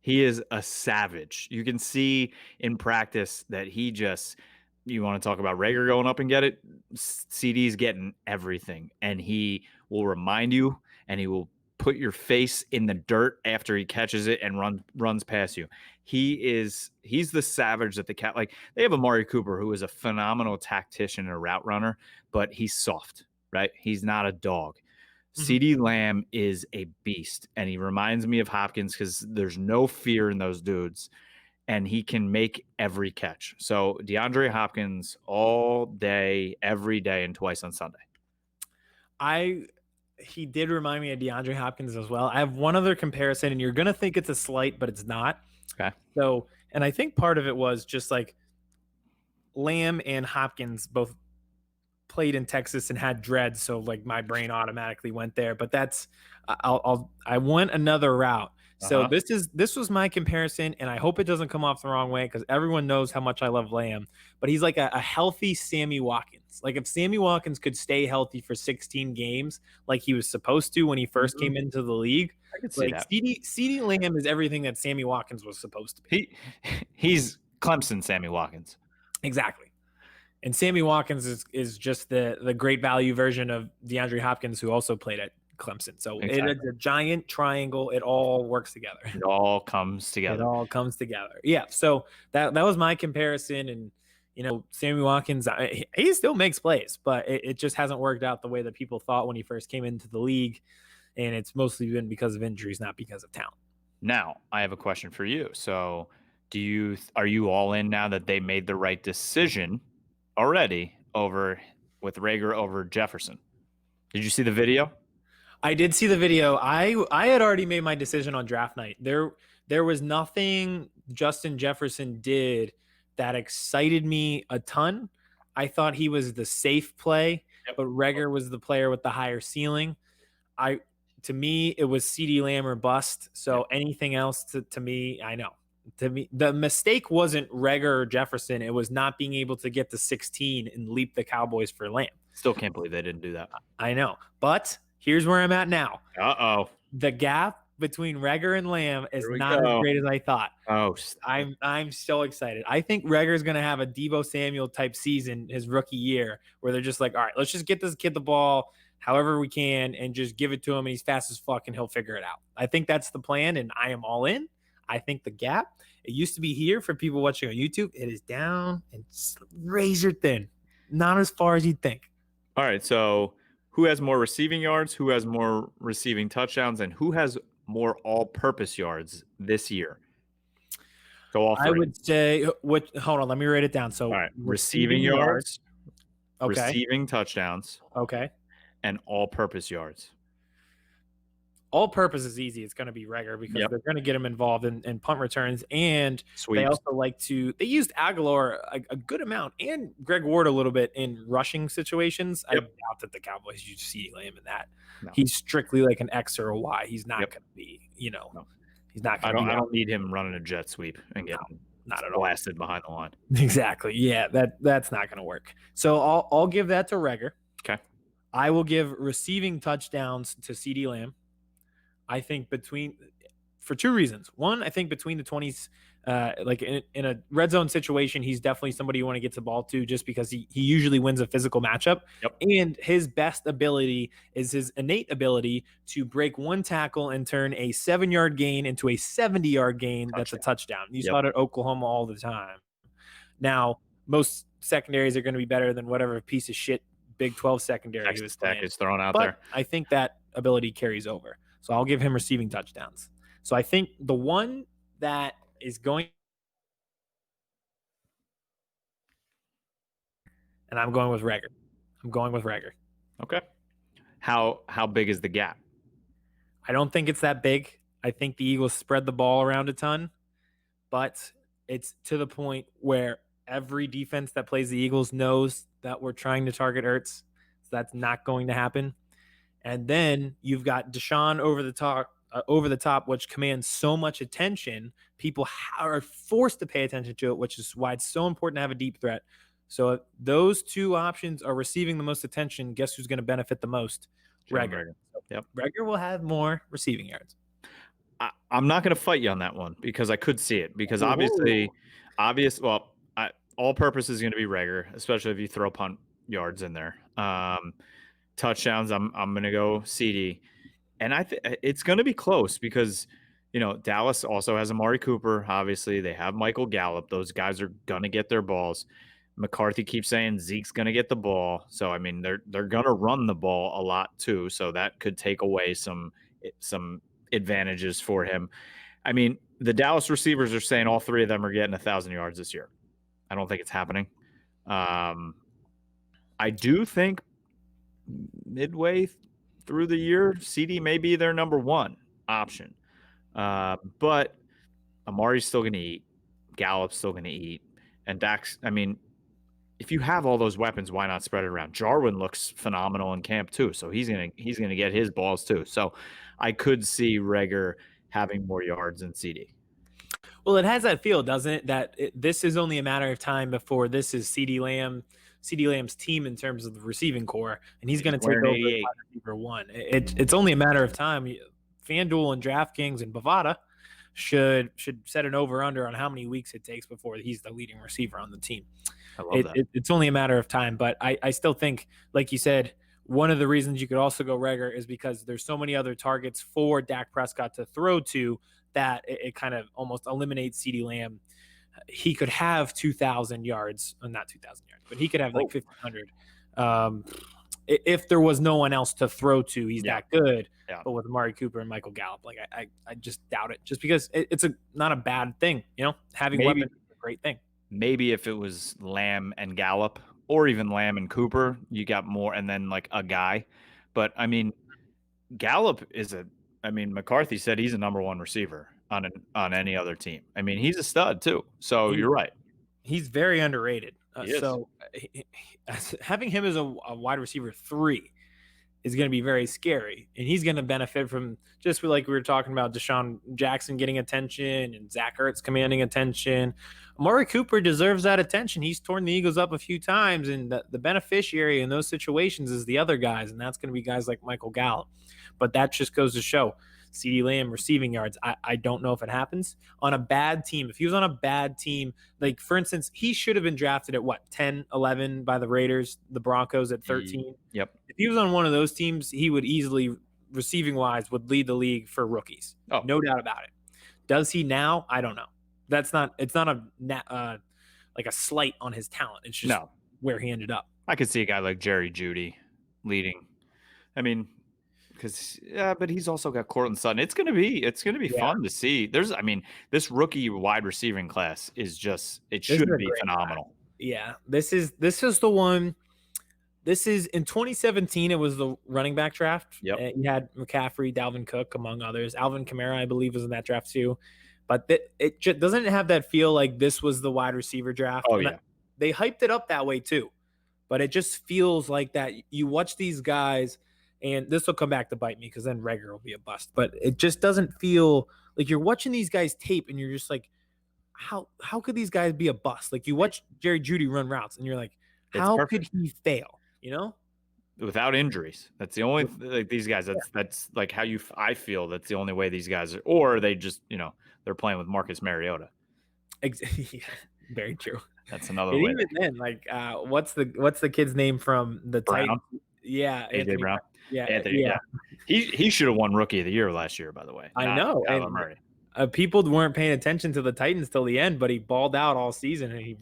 He is a savage. You can see in practice that you want to talk about Reagor going up and get it? CeeDee's getting everything, and he will remind you, and he will put your face in the dirt after he catches it and runs past you. He's the savage that like they have Amari Cooper, who is a phenomenal tactician and a route runner, but he's soft, right? He's not a dog. CeeDee Lamb is a beast, and he reminds me of Hopkins because there's no fear in those dudes, and he can make every catch. So DeAndre Hopkins all day, every day, and twice on Sunday. He did remind me of DeAndre Hopkins as well. I have one other comparison, and you're going to think it's a slight, but it's not. Okay. So, and I think part of it was just like Lamb and Hopkins both played in Texas and had dreads, so like my brain automatically went there. But I went another route. So this was my comparison, and I hope it doesn't come off the wrong way because everyone knows how much I love Lamb. But he's like a healthy Sammy Watkins. Like if Sammy Watkins could stay healthy for 16 games, like he was supposed to when he first came into the league, I could see that. CeeDee Lamb is everything that Sammy Watkins was supposed to be. He's Clemson Sammy Watkins. Exactly. And Sammy Watkins is just the great value version of DeAndre Hopkins, who also played at Clemson. So It is a giant triangle. It all works together. It all comes together. Yeah. So that was my comparison. And, Sammy Watkins, he still makes plays, but it just hasn't worked out the way that people thought when he first came into the league. And it's mostly been because of injuries, not because of talent. Now, I have a question for you. So are you all in now that they made the right decision already with Reagor over Jefferson? Did you see the video? I did see the video. I had already made my decision on draft night. There was nothing Justin Jefferson did that excited me a ton. I thought he was the safe play, but Reagor was the player with the higher ceiling. To me, it was CeeDee Lamb or bust. So anything else to me, I know. To me, the mistake wasn't Reagor or Jefferson. It was not being able to get to 16 and leap the Cowboys for Lamb. Still can't believe they didn't do that. I know. But here's where I'm at now. Uh-oh. The gap between Reagor and Lamb is not as great as I thought. Oh, I'm so excited. I think Reagor's going to have a Deebo Samuel type season his rookie year where they're just like, all right, let's just get this kid the ball however we can and just give it to him, and he's fast as fuck and he'll figure it out. I think that's the plan, and I am all in. I think the gap, it used to be here for people watching on YouTube. It is down and razor thin. Not as far as you'd think. All right, so who has more receiving yards, who has more receiving touchdowns, and who has more all-purpose yards this year? Go all three. I would say, hold on, let me write it down. So, all right, receiving yards, okay, receiving touchdowns, okay, and all-purpose yards. All-purpose is easy. It's going to be Reagor because they're going to get him involved in punt returns, and Sweeps. They also they used Aguilar a good amount and Greg Ward a little bit in rushing situations. I doubt that the Cowboys use CeeDee Lamb in that. No. He's strictly like an X or a Y. He's not going to be, he's not going to be. I don't need him running a jet sweep and getting not at blasted behind the line. Exactly. Yeah, that's not going to work. So I'll give that to Reagor. Okay. I will give receiving touchdowns to CeeDee Lamb. I think for two reasons. One, I think between the 20s, like in a red zone situation, he's definitely somebody you want to get the ball to just because he usually wins a physical matchup. Yep. And his best ability is his innate ability to break one tackle and turn a 7-yard gain into a 70-yard gain. That's a touchdown. You saw it at Oklahoma all the time. Now, most secondaries are going to be better than whatever piece of shit Big 12 secondary he was playing. Is thrown out there. I think that ability carries over. So I'll give him receiving touchdowns. So I think the one that is going, and I'm going with Reagor. I'm going with Reagor. Okay. How big is the gap? I don't think it's that big. I think the Eagles spread the ball around a ton, but it's to the point where every defense that plays the Eagles knows that we're trying to target Ertz. So that's not going to happen. And then you've got Deshaun over the top, which commands so much attention. People are forced to pay attention to it, which is why it's so important to have a deep threat. So if those two options are receiving the most attention, guess who's going to benefit the most? Reagor. Yep. Reagor will have more receiving yards. I'm not going to fight you on that one because I could see it. Because obviously, all-purpose is going to be Reagor, especially if you throw punt yards in there. Touchdowns, I'm going to go CeeDee, and it's going to be close because Dallas also has Amari Cooper. Obviously, they have Michael Gallup. Those guys are going to get their balls. McCarthy keeps saying Zeke's going to get the ball, so I mean they're going to run the ball a lot too. So that could take away some advantages for him. I mean, the Dallas receivers are saying all three of them are getting 1,000 yards this year. I don't think it's happening. I do think midway through the year, CeeDee may be their number one option. But Amari's still going to eat. Gallup's still going to eat. And Dax, I mean, if you have all those weapons, why not spread it around? Jarwin looks phenomenal in camp too, so he's gonna get his balls too. So I could see Reagor having more yards than CeeDee. Well, it has that feel, doesn't it? That this is only a matter of time before this is CeeDee Lamb's team in terms of the receiving core, and he's going to take over wide receiver one. It's only a matter of time. FanDuel and DraftKings and Bovada should set an over-under on how many weeks it takes before he's the leading receiver on the team. I love that. It's only a matter of time, but I still think, like you said, one of the reasons you could also go Reagor is because there's so many other targets for Dak Prescott to throw to that it kind of almost eliminates CeeDee Lamb. He could have 2,000 yards, not 2,000 yards, but he could have like 1,500. If there was no one else to throw to, he's that good. Yeah. But with Amari Cooper and Michael Gallup, like I just doubt it, just because it's not a bad thing, having weapons is a great thing. Maybe if it was Lamb and Gallup, or even Lamb and Cooper, you got more, and then like a guy. But I mean, Gallup McCarthy said he's a number one receiver on any other team. I mean, he's a stud too. So you're right. He's very underrated. So having him as a wide receiver 3 is going to be very scary, and he's going to benefit from just like we were talking about Deshaun Jackson getting attention and Zach Ertz commanding attention. Amari Cooper deserves that attention. He's torn the Eagles up a few times, and the beneficiary in those situations is the other guys, and that's going to be guys like Michael Gallup. But that just goes to show CeeDee Lamb receiving yards. I don't know if it happens on a bad team. If he was on a bad team, like for instance, he should have been drafted at 10, 11 by the Raiders, the Broncos at 13. Yep. If he was on one of those teams, he would easily, receiving wise, would lead the league for rookies. Oh, no doubt about it. Does he now? I don't know. It's not like a slight on his talent. It's just where he ended up. I could see a guy like Jerry Jeudy leading. I mean, but he's also got Cortland Sutton. It's gonna be fun to see. This rookie wide receiving class is should be phenomenal. Yeah, this is the one. This is in 2017. It was the running back draft. Yep. You had McCaffrey, Dalvin Cook, among others. Alvin Kamara, I believe, was in that draft too. But it just doesn't have that feel like this was the wide receiver draft. Oh, yeah. They hyped it up that way too. But it just feels like that. You watch these guys, and this will come back to bite me because then Reagor will be a bust. But it just doesn't feel like you're watching these guys tape and you're just like, how could these guys be a bust? Like you watch Jerry Jeudy run routes and you're like, how could he fail? Without injuries. That's the only like these guys. That's like how I feel. That's the only way these guys are, or they just they're playing with Marcus Mariota. Very true. That's another and way. Even then, like what's the kid's name from the Titans? Yeah, Anthony Brown. Yeah, Anthony. Yeah. He should have won Rookie of the Year last year. By the way, I know. People weren't paying attention to the Titans till the end, but he balled out all season, and he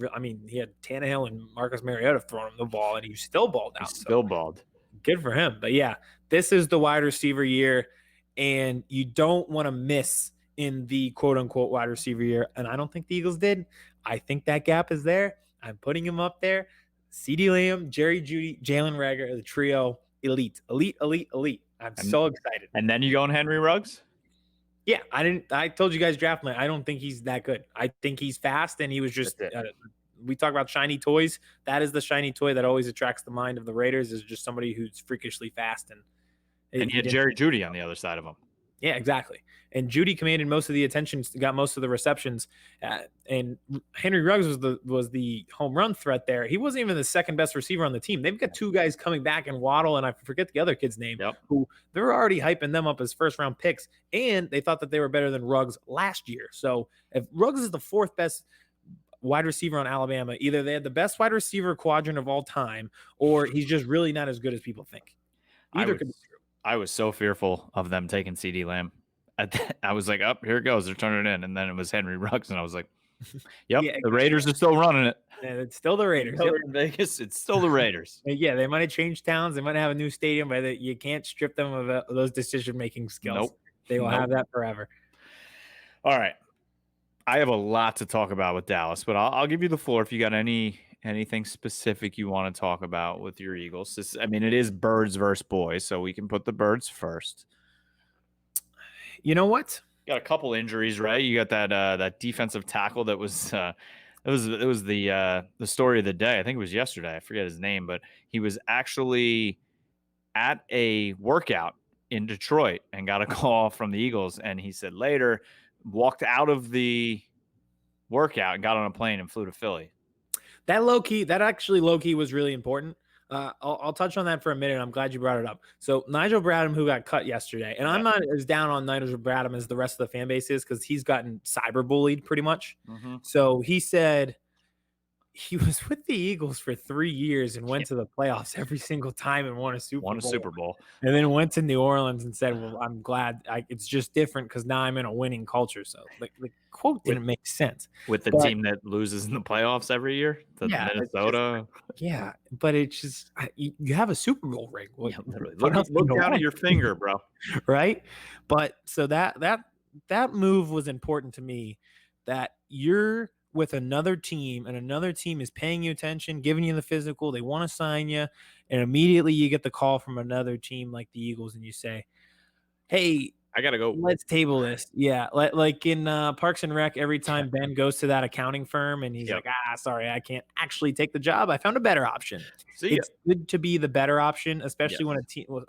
had Tannehill and Marcus Mariota throwing him the ball, and he still balled out. Balled. Good for him. But yeah, this is the wide receiver year, and you don't want to miss in the quote unquote wide receiver year. And I don't think the Eagles did. I think that gap is there. I'm putting him up there. CeeDee Lamb, Jerry Jeudy, Jalen Reagor, the trio, elite. I'm so excited. And then you go on Henry Ruggs? Yeah, I told you guys draft night. I don't think he's that good. I think he's fast, and he was just. We talk about shiny toys. That is the shiny toy that always attracts the mind of the Raiders. Is just somebody who's freakishly fast, and he had Jerry Jeudy on the other side of him. Yeah, exactly. And Jeudy commanded most of the attention, got most of the receptions, and Henry Ruggs was the home run threat there. He wasn't even the second best receiver on the team. They've got two guys coming back, and Waddle, and I forget the other kid's name, who they're already hyping them up as first round picks, and they thought that they were better than Ruggs last year. So if Ruggs is the fourth best wide receiver on Alabama, either they had the best wide receiver quadrant of all time, or he's just really not as good as people think. Either could be true. I was so fearful of them taking CeeDee Lamb. I was like, oh, here it goes. They're turning it in. And then it was Henry Ruggs. And I was like, yep, the Raiders are still running it. Yeah, it's still the Raiders. In Vegas, it's still the Raiders. Yeah, they might have changed towns. They might have a new stadium, but you can't strip them of those decision-making skills. Nope. They will have that forever. All right. I have a lot to talk about with Dallas, but I'll give you the floor if you got anything specific you want to talk about with your Eagles. It is birds versus boys, so we can put the birds first. You know what? You got a couple injuries, right? You got that defensive tackle that was it was the story of the day. I think it was yesterday. I forget his name, but he was actually at a workout in Detroit and got a call from the Eagles, and he said later walked out of the workout and got on a plane and flew to Philly. That actually low key was really important. I'll touch on that for a minute. I'm glad you brought it up. So Nigel Bradham, who got cut yesterday, and I'm not as down on Nigel Bradham as the rest of the fan base is, because he's gotten cyberbullied pretty much. Mm-hmm. So he said he was with the Eagles for 3 years and went to the playoffs every single time and won a Super Bowl. And then went to New Orleans and said, well, I'm glad it's just different because now I'm in a winning culture. So the quote didn't make sense. With the team that loses in the playoffs every year, Minnesota. But it's just you have a Super Bowl ring. Literally. Look down at your finger, bro. Right? But so that move was important to me, that you're with another team and another team is paying you attention, giving you the physical, they want to sign you, and immediately you get the call from another team like the Eagles and you say, hey, I gotta go. Let's table this. Yeah, like in Parks and Rec, every time Ben goes to that accounting firm and he's like, sorry, I can't actually take the job. I found a better option. It's good to be the better option, especially when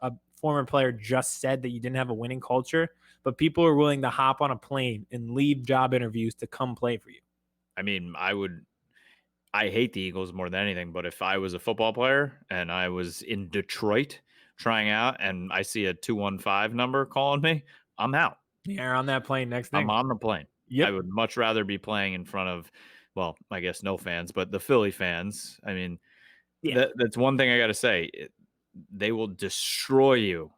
a former player just said that you didn't have a winning culture, but people are willing to hop on a plane and leave job interviews to come play for you. I mean, I hate the Eagles more than anything, but if I was a football player and I was in Detroit trying out and I see a 215 number calling me, I'm out. You're on that plane next thing. I'm on the plane. Yep. I would much rather be playing in front of, well, I guess no fans, but the Philly fans. I mean, that's one thing I got to say. They will destroy you,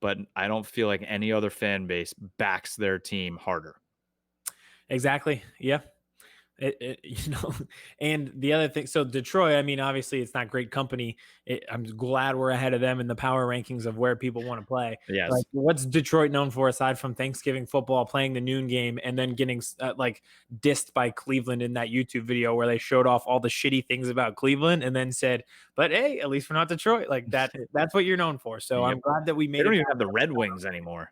but I don't feel like any other fan base backs their team harder. Exactly. Yeah. And the other thing, so Detroit, I mean, obviously it's not great company. I'm glad we're ahead of them in the power rankings of where people want to play. Yes. Like, what's Detroit known for aside from Thanksgiving football, playing the noon game, and then getting dissed by Cleveland in that YouTube video where they showed off all the shitty things about Cleveland and then said, but hey, at least we're not Detroit. Like that's what you're known for. So I'm glad that we made. They don't even have the Red Wings anymore.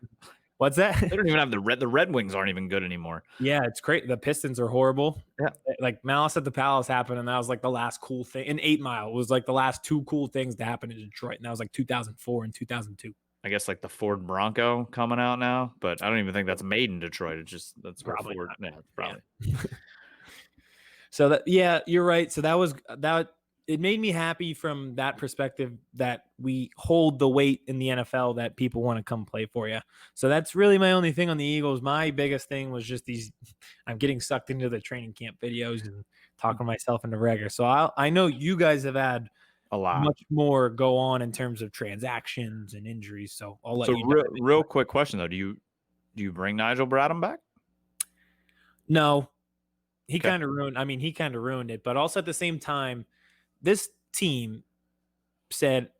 What's that? They don't even have the Red Wings aren't even good anymore. Yeah, it's great. The Pistons are horrible. Yeah. Like Malice at the Palace happened, and that was like the last cool thing. And 8 Mile was like the last two cool things to happen in Detroit, and that was like 2004 and 2002. I guess like the Ford Bronco coming out now, but I don't even think that's made in Detroit. It's just that's probably Ford. Yeah, probably. Yeah. So you're right. So that was that. It made me happy from that perspective that we hold the weight in the NFL that people want to come play for you. So that's really my only thing on the Eagles. My biggest thing was just I'm getting sucked into the training camp videos and talking myself into Reagor. So I know you guys have had a lot, much more go on in terms of transactions and injuries. So I'll let you. So real quick question though, do you bring Nigel Bradham back? No, he kind of ruined it, but also at the same time, this team said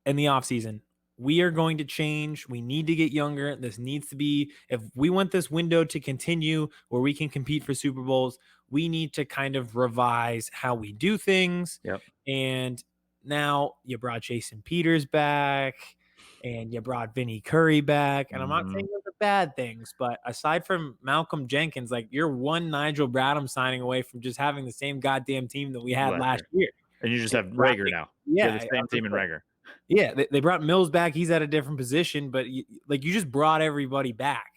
in the offseason, we are going to change. We need to get younger. This needs to be, if we want this window to continue where we can compete for Super Bowls, we need to kind of revise how we do things. Yep. And now you brought Jason Peters back and you brought Vinny Curry back. And I'm not saying those are bad things, but aside from Malcolm Jenkins, like, you're one Nigel Bradham signing away from just having the same goddamn team that we had last year. And you just have Reagor now. Yeah. The same team in Reagor. Yeah, they brought Mills back. He's at a different position, but you just brought everybody back.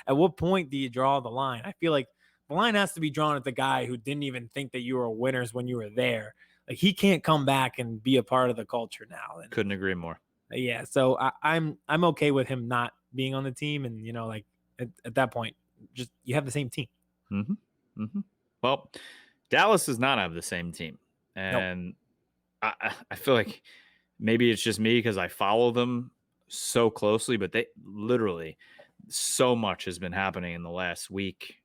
At what point do you draw the line? I feel like the line has to be drawn at the guy who didn't even think that you were winners when you were there. Like, he can't come back and be a part of the culture now. And, couldn't agree more. Yeah, so I'm okay with him not being on the team, and like at that point, just you have the same team. Well, Dallas does not have the same team, and nope. I feel like maybe it's just me because I follow them so closely, but they literally, so much has been happening in the last week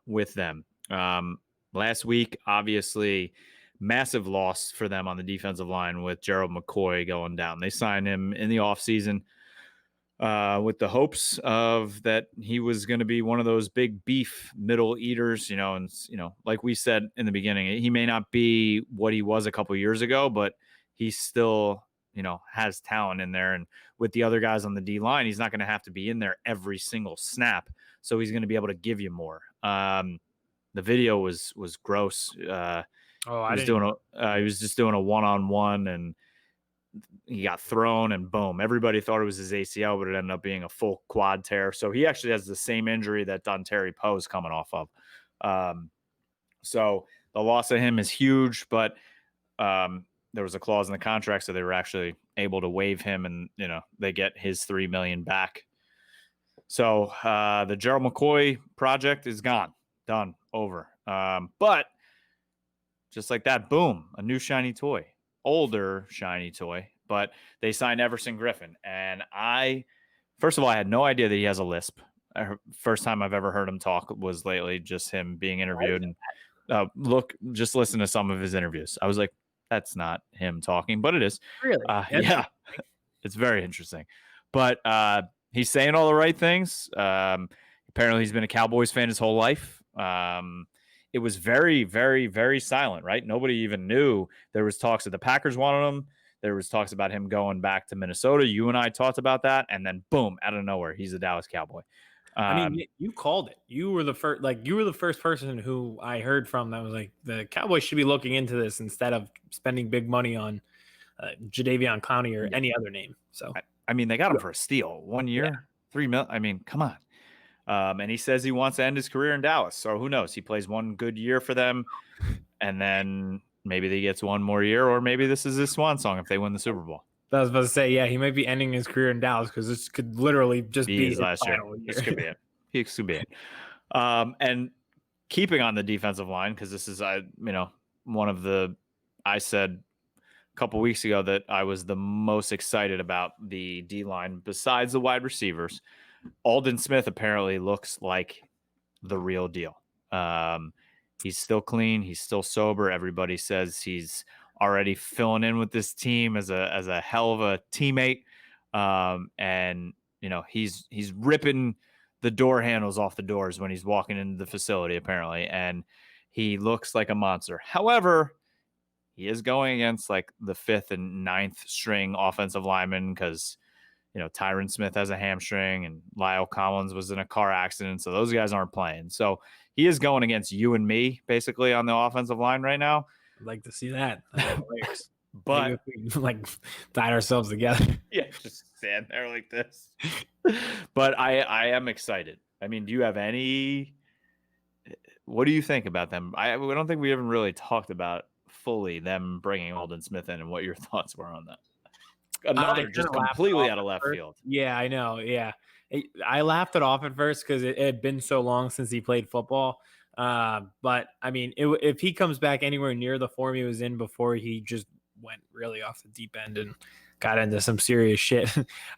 with them. Last week, obviously, massive loss for them on the defensive line with Gerald McCoy going down. They signed him in the offseason with the hopes of that he was going to be one of those big beef middle eaters, and like we said in the beginning, he may not be what he was a couple years ago, but he still, has talent in there. And with the other guys on the D line, he's not going to have to be in there every single snap. So he's going to be able to give you more. The video was gross. He was just doing a one-on-one, and he got thrown, and boom, everybody thought it was his ACL, but it ended up being a full quad tear. So he actually has the same injury that Dontari Poe's coming off of. So the loss of him is huge, but there was a clause in the contract, so they were actually able to waive him, and they get his $3 million back. So the Gerald McCoy project is gone, done, over. But just like that, boom, a new shiny toy, older shiny toy. But they signed Everson Griffin, and first of all, I had no idea that he has a lisp. First time I've ever heard him talk was lately, just him being interviewed. And just listen to some of his interviews. I was like, that's not him talking, but it is. Really? Yeah, it's very interesting. But he's saying all the right things. Apparently, he's been a Cowboys fan his whole life. It was very, very, very silent, right? Nobody even knew. There was talks that the Packers wanted him. There was talks about him going back to Minnesota. You and I talked about that, and then boom, out of nowhere, he's a Dallas Cowboy. I mean, you called it. You were the first person who I heard from that was like, the Cowboys should be looking into this instead of spending big money on Jadeveon Clowney or any other name. So I mean, they got him for a steal. 1 year, $3 million. I mean, come on. And he says he wants to end his career in Dallas. So who knows? He plays one good year for them, and then maybe he gets one more year, or maybe this is his swan song if they win the Super Bowl. I was about to say, yeah, he might be ending his career in Dallas because this could literally just be his last year. This could be it. He could be it. And keeping on the defensive line, because this is, one of the, I said a couple weeks ago that I was the most excited about the D line besides the wide receivers. Aldon Smith apparently looks like the real deal. He's still clean. He's still sober. Everybody says he's already filling in with this team as a hell of a teammate. And he's ripping the door handles off the doors when he's walking into the facility, apparently. And he looks like a monster. However, he is going against like the 5th and 9th string offensive lineman, because Tyron Smith has a hamstring and Lyle Collins was in a car accident. So those guys aren't playing. So he is going against you and me basically on the offensive line right now. I'd like to see that. But we, tied ourselves together. Yeah, just stand there like this. But I am excited. I mean, do you have what do you think about them? I don't think we haven't really talked about fully them bringing Aldon Smith in and what your thoughts were on that. Another just completely out of left field. Yeah, I know. Yeah. I laughed it off at first because it had been so long since he played football. But I mean, if he comes back anywhere near the form he was in before he just went really off the deep end and got into some serious shit,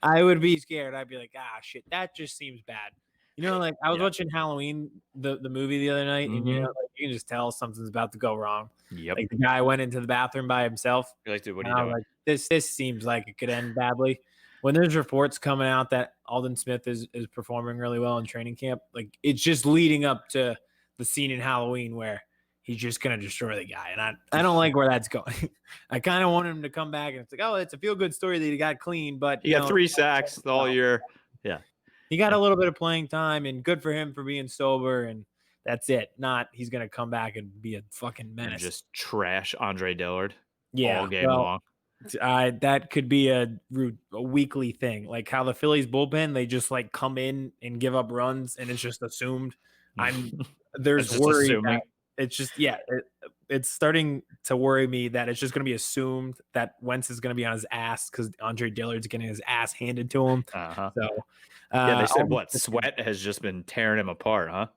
I would be scared. I'd be like, shit, that just seems bad. Like I was watching Halloween, the movie the other night, and you can just tell something's about to go wrong. Yep. Like the guy went into the bathroom by himself. You're like, dude, what are you doing? this seems like it could end badly. When there's reports coming out that Aldon Smith is performing really well in training camp, like it's just leading up to the scene in Halloween where he's just gonna destroy the guy, and I don't like where that's going. I kind of want him to come back, and it's like, oh, it's a feel good story that he got clean, but he got 3 sacks all year. Yeah, he got a little bit of playing time, and good for him for being sober, and that's it. Not he's gonna come back and be a fucking menace. And just trash Andre Dillard all game well, long. That could be a weekly thing, like how the Phillies bullpen, they just like come in and give up runs, and it's just assumed. There's worry that it's just it's starting to worry me that it's just going to be assumed that Wentz is going to be on his ass because Andre Dillard's getting his ass handed to him. So they said what Sweat has just been tearing him apart, huh?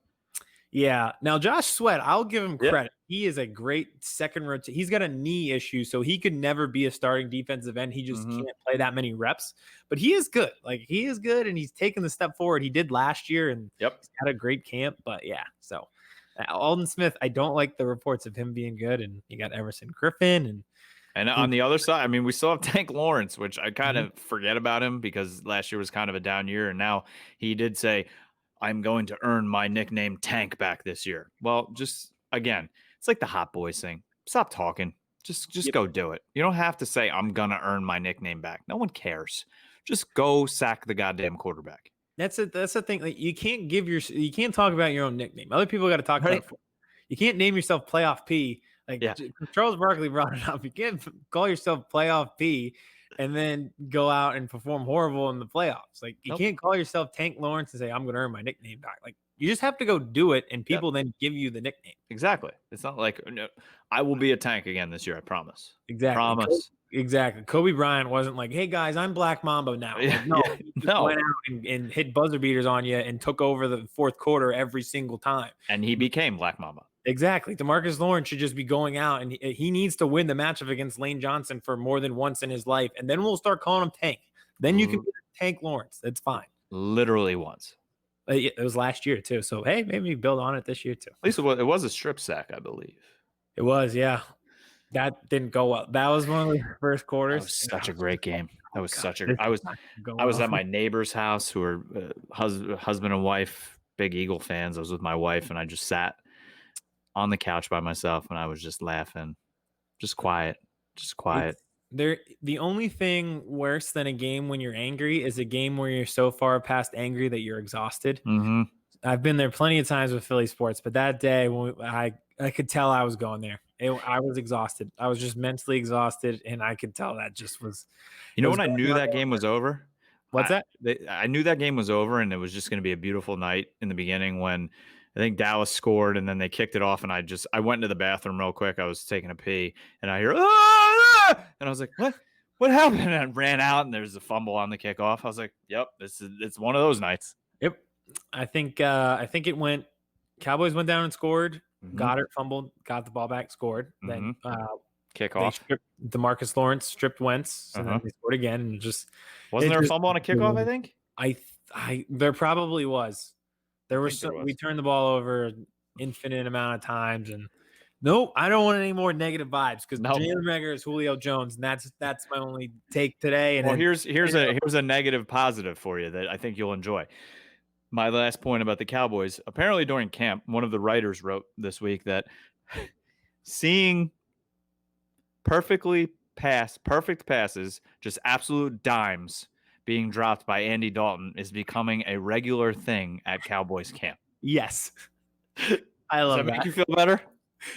Yeah. Now, Josh Sweat, I'll give him credit. He is a great second rotation. He's got a knee issue, so he could never be a starting defensive end. He just can't play that many reps. But he is good. Like, he is good, and he's taken the step forward. He did last year, and he's had a great camp. But, yeah, so Aldon Smith, I don't like the reports of him being good, and you got Everson Griffin. And on the other side, I mean, we still have Tank Lawrence, which I kind of forget about him because last year was kind of a down year, and now he did say, I'm going to earn my nickname Tank back this year. Well, just again, it's like the Hot Boys thing. Stop talking. Just go do it. You don't have to say I'm gonna earn my nickname back. No one cares. Just go sack the goddamn quarterback. That's the thing. Like you can't talk about your own nickname. Other people got to talk about it. You can't name yourself Playoff P. Like Charles Barkley brought it up. You can't call yourself Playoff P and then go out and perform horrible in the playoffs. Like you can't call yourself Tank Lawrence and say, I'm going to earn my nickname back. Like you just have to go do it. And people then give you the nickname. Exactly. It's not like I will be a Tank again this year. I promise. Exactly. Promise. Exactly. Kobe Bryant wasn't like, hey guys, I'm Black Mamba now. Like, no, he went out and hit buzzer beaters on you and took over the fourth quarter every single time. And he became Black Mamba. Exactly. DeMarcus Lawrence should just be going out, and he needs to win the matchup against Lane Johnson for more than once in his life, and then we'll start calling him Tank. Then you can be Tank Lawrence. That's fine. Literally once. It was last year too. So hey, maybe build on it this year too. At least it was a strip sack, I believe. It was, yeah. That didn't go well. That was one of the first quarters. That was such a great game. That was I was at my neighbor's house who are husband and wife, big Eagle fans. I was with my wife, and I just sat on the couch by myself, and I was just laughing, just quiet. The only thing worse than a game when you're angry is a game where you're so far past angry that you're exhausted. I've been there plenty of times with Philly sports, but that day when I could tell I was going there. I was exhausted. I was just mentally exhausted, and I could tell that just was. You know when I knew that game was over? What's that? I knew that game was over, and it was just going to be a beautiful night in the beginning when I think Dallas scored, and then they kicked it off, and I went into the bathroom real quick. I was taking a pee, and I hear, and I was like, what happened? And I ran out, and there's a fumble on the kickoff. I was like, yep, it's one of those nights. Yep. I think it went, Cowboys went down and scored. Goddard fumbled, got the ball back, scored. Then kickoff. DeMarcus Lawrence stripped Wentz, and then they scored again. And wasn't there a fumble on a kickoff? I think there probably was. We turned the ball over an infinite amount of times, and nope, I don't want any more negative vibes because Jalen Reagor is Julio Jones, and that's my only take today. And here's a negative positive for you that I think you'll enjoy. My last point about the Cowboys, apparently during camp, one of the writers wrote this week that seeing perfect passes, just absolute dimes being dropped by Andy Dalton is becoming a regular thing at Cowboys camp. Yes. I love that. Does that make you feel better?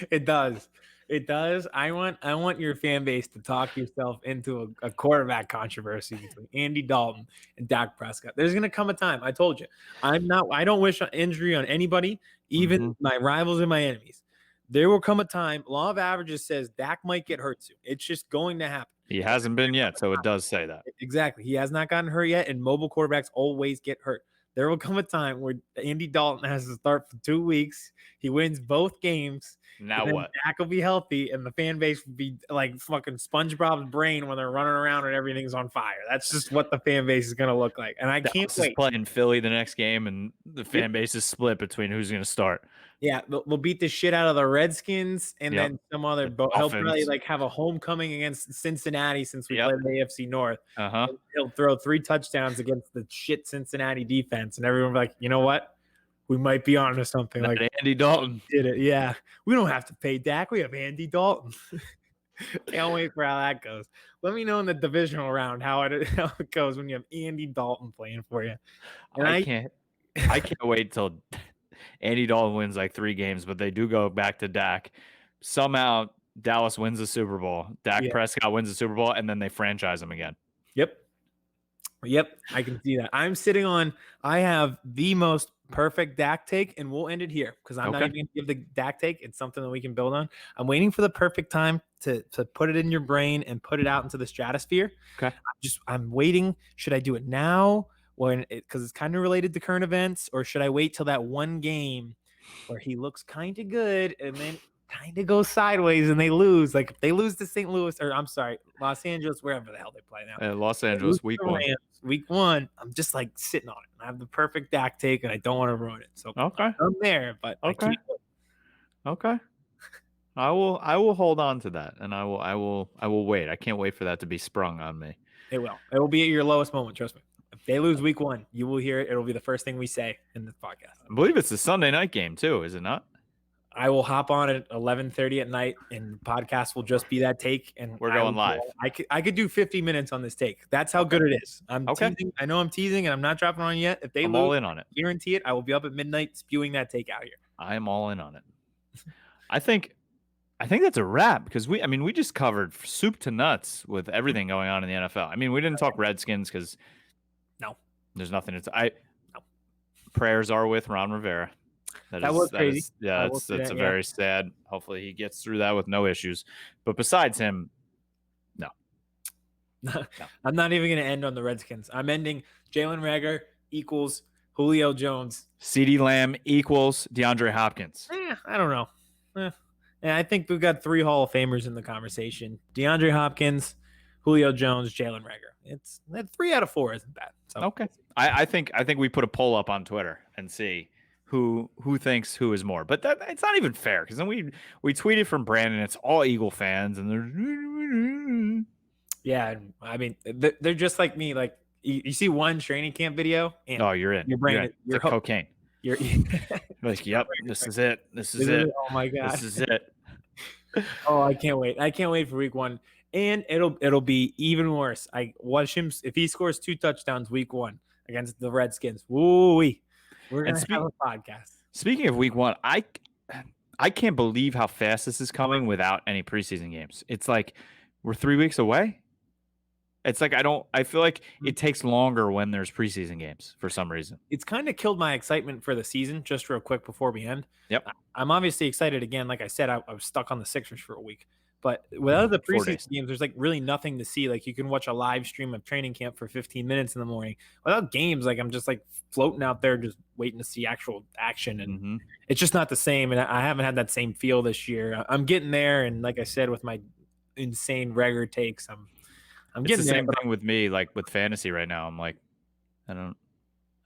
It does. It does. I want your fan base to talk yourself into a quarterback controversy between Andy Dalton and Dak Prescott. There's going to come a time. I told you. I don't wish injury on anybody, even my rivals and my enemies. There will come a time. Law of averages says Dak might get hurt soon. It's just going to happen. He hasn't been yet, so it does say that. Exactly. He has not gotten hurt yet, and mobile quarterbacks always get hurt. There will come a time where Andy Dalton has to start for 2 weeks. He wins both games. Now what? Dak will be healthy, and the fan base will be like fucking SpongeBob's brain when they're running around and everything's on fire. That's just what the fan base is going to look like. And I can't wait. Playing Philly the next game, and the fan base is split between who's going to start. Yeah, they'll beat the shit out of the Redskins, and Yep. then some other. The He'll probably Dolphins. have a homecoming against Cincinnati since we Yep. play the AFC North. Uh-huh. He'll throw 3 touchdowns against the shit Cincinnati defense, and everyone will be like, you know what? We might be on to something. That Like Andy Dalton. did it? Yeah, we don't have to pay Dak. We have Andy Dalton. Can't wait for how that goes. Let me know in the divisional round how it goes when you have Andy Dalton playing for you. And I can't wait till Andy Dalton wins like 3 games, but they do go back to Dak. Somehow Dallas wins the Super Bowl. Dak Prescott wins the Super Bowl, and then they franchise him again. Yep, I can see that. I have the most perfect Dak take, and we'll end it here because I'm not even going to give the Dak take. It's something that we can build on. I'm waiting for the perfect time to put it in your brain and put it out into the stratosphere. Okay. I'm waiting. Should I do it now because it's kind of related to current events, or should I wait till that one game where he looks kind of good and then kind of goes sideways and they lose? Like if they lose to St. Louis, or I'm sorry, Los Angeles, wherever the hell they play now. Los Angeles, week 1. Week 1, I'm just like sitting on it. I have the perfect Dak take, and I don't want to ruin it. So okay, I'm there, but okay, okay. I will hold on to that, and I will wait. I can't wait for that to be sprung on me. It will. It will be at your lowest moment. Trust me. If they lose week 1, you will hear it. It'll be the first thing we say in this podcast. I believe it's a Sunday night game too, is it not? I will hop on at 11:30 at night, and the podcast will just be that take. And we're going live. I could do 50 minutes on this take. That's how good it is. I'm teasing. I know I'm teasing, and I'm not dropping on yet. If I'm all in on it, guarantee it. I will be up at midnight spewing that take out here. I am all in on it. I think that's a wrap because we just covered soup to nuts with everything going on in the NFL. I mean, we didn't talk Redskins because there's nothing to. Prayers are with Ron Rivera. That was crazy. That's a very sad. Hopefully he gets through that with no issues. But besides him, no. I'm not even going to end on the Redskins. I'm ending Jalen Reagor equals Julio Jones. CeeDee Lamb equals DeAndre Hopkins. I don't know. And I think we've got 3 Hall of Famers in the conversation. DeAndre Hopkins, Julio Jones, Jalen Reagor. It's 3 out of 4 isn't bad. So. Okay. I think we put a poll up on Twitter and see who thinks who is more, but it's not even fair because then we tweeted from Brandon. It's all Eagle fans, and they're I mean they're just like me. Like you see one training camp video, and you're in. Your brain, you're cocaine. You're like, yep, this is it. This is it. Oh my god, this is it. Oh, I can't wait. I can't wait for week 1, and it'll be even worse. I watch him if he scores 2 touchdowns week 1 against the Redskins. Woo-wee. We're going to have a podcast. Speaking of week 1, I can't believe how fast this is coming without any preseason games. It's like we're 3 weeks away. It's like I feel like it takes longer when there's preseason games for some reason. It's kind of killed my excitement for the season, just real quick before we end. Yep. I'm obviously excited again. Like I said, I was stuck on the Sixers for a week. But without the preseason games, there's like really nothing to see. Like you can watch a live stream of training camp for 15 minutes in the morning. Without games, like I'm just like floating out there just waiting to see actual action. And it's just not the same. And I haven't had that same feel this year. I'm getting there. And like I said, with my insane Reagor takes, I'm getting the there. Same thing with me, like with fantasy right now. I'm like, I don't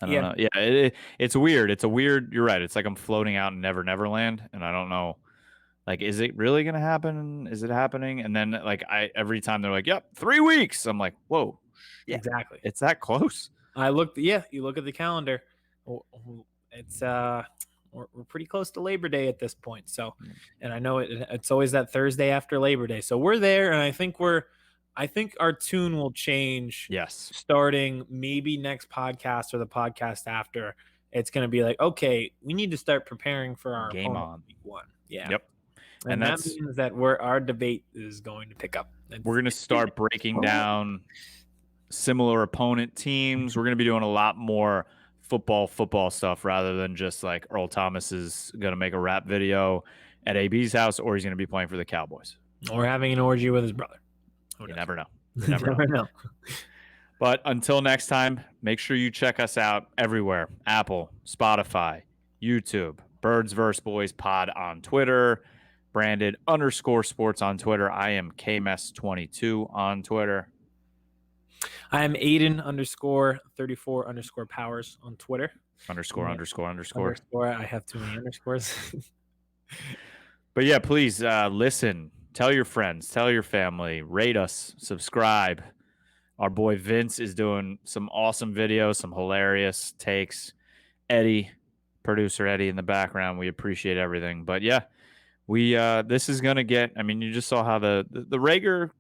know. Yeah, it's weird. It's a weird. You're right. It's like I'm floating out in Never Land, and I don't know. Like, is it really going to happen? Is it happening? And then, like, every time they're like, "Yep, 3 weeks." I'm like, "Whoa, yeah, exactly. It's that close." You look at the calendar. It's we're pretty close to Labor Day at this point. So, and I know it's always that Thursday after Labor Day. So we're there, and I think our tune will change. Yes. Starting maybe next podcast or the podcast after, it's going to be like, okay, we need to start preparing for our game on week 1. Yeah. Yep. And that means that our debate is going to pick up. We're going to start breaking down similar opponent teams. We're going to be doing a lot more football stuff rather than just like Earl Thomas is going to make a rap video at AB's house, or he's going to be playing for the Cowboys. Or having an orgy with his brother. You never know. You never know. But until next time, make sure you check us out everywhere. Apple, Spotify, YouTube, Birds vs. Boys Pod on Twitter, branded _sports on Twitter. I am Kmess22 on Twitter. I am Aidan _34 _powers on Twitter. Underscore. I have too many underscores. But yeah, please listen. Tell your friends. Tell your family. Rate us. Subscribe. Our boy Vince is doing some awesome videos, some hilarious takes. Eddie, producer Eddie in the background. We appreciate everything. But yeah, we this is gonna get. I mean, you just saw how the Reagor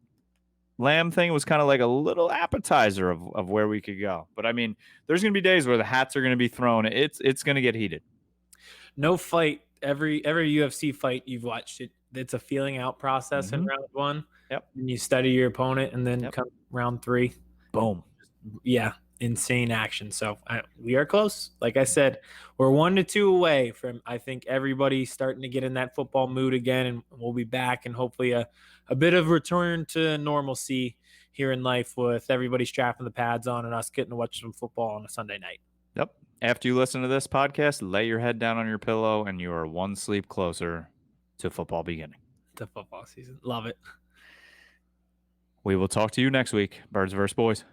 Lamb thing was kind of like a little appetizer of where we could go. But I mean, there's gonna be days where the hats are gonna be thrown. It's gonna get heated. No fight. Every UFC fight you've watched, it's a feeling out process in Mhm. round one. Yep. And you study your opponent, and then Yep. come round three. Boom. Yeah, insane action. So we are close. Like I said, we're 1-2 away from, I think, everybody starting to get in that football mood again, and we'll be back, and hopefully a bit of return to normalcy here in life with everybody strapping the pads on and us getting to watch some football on a Sunday night. Yep. After you listen to this podcast, lay your head down on your pillow and you are one sleep closer to football beginning. To football season. Love it. We will talk to you next week. Birds vs. Boys.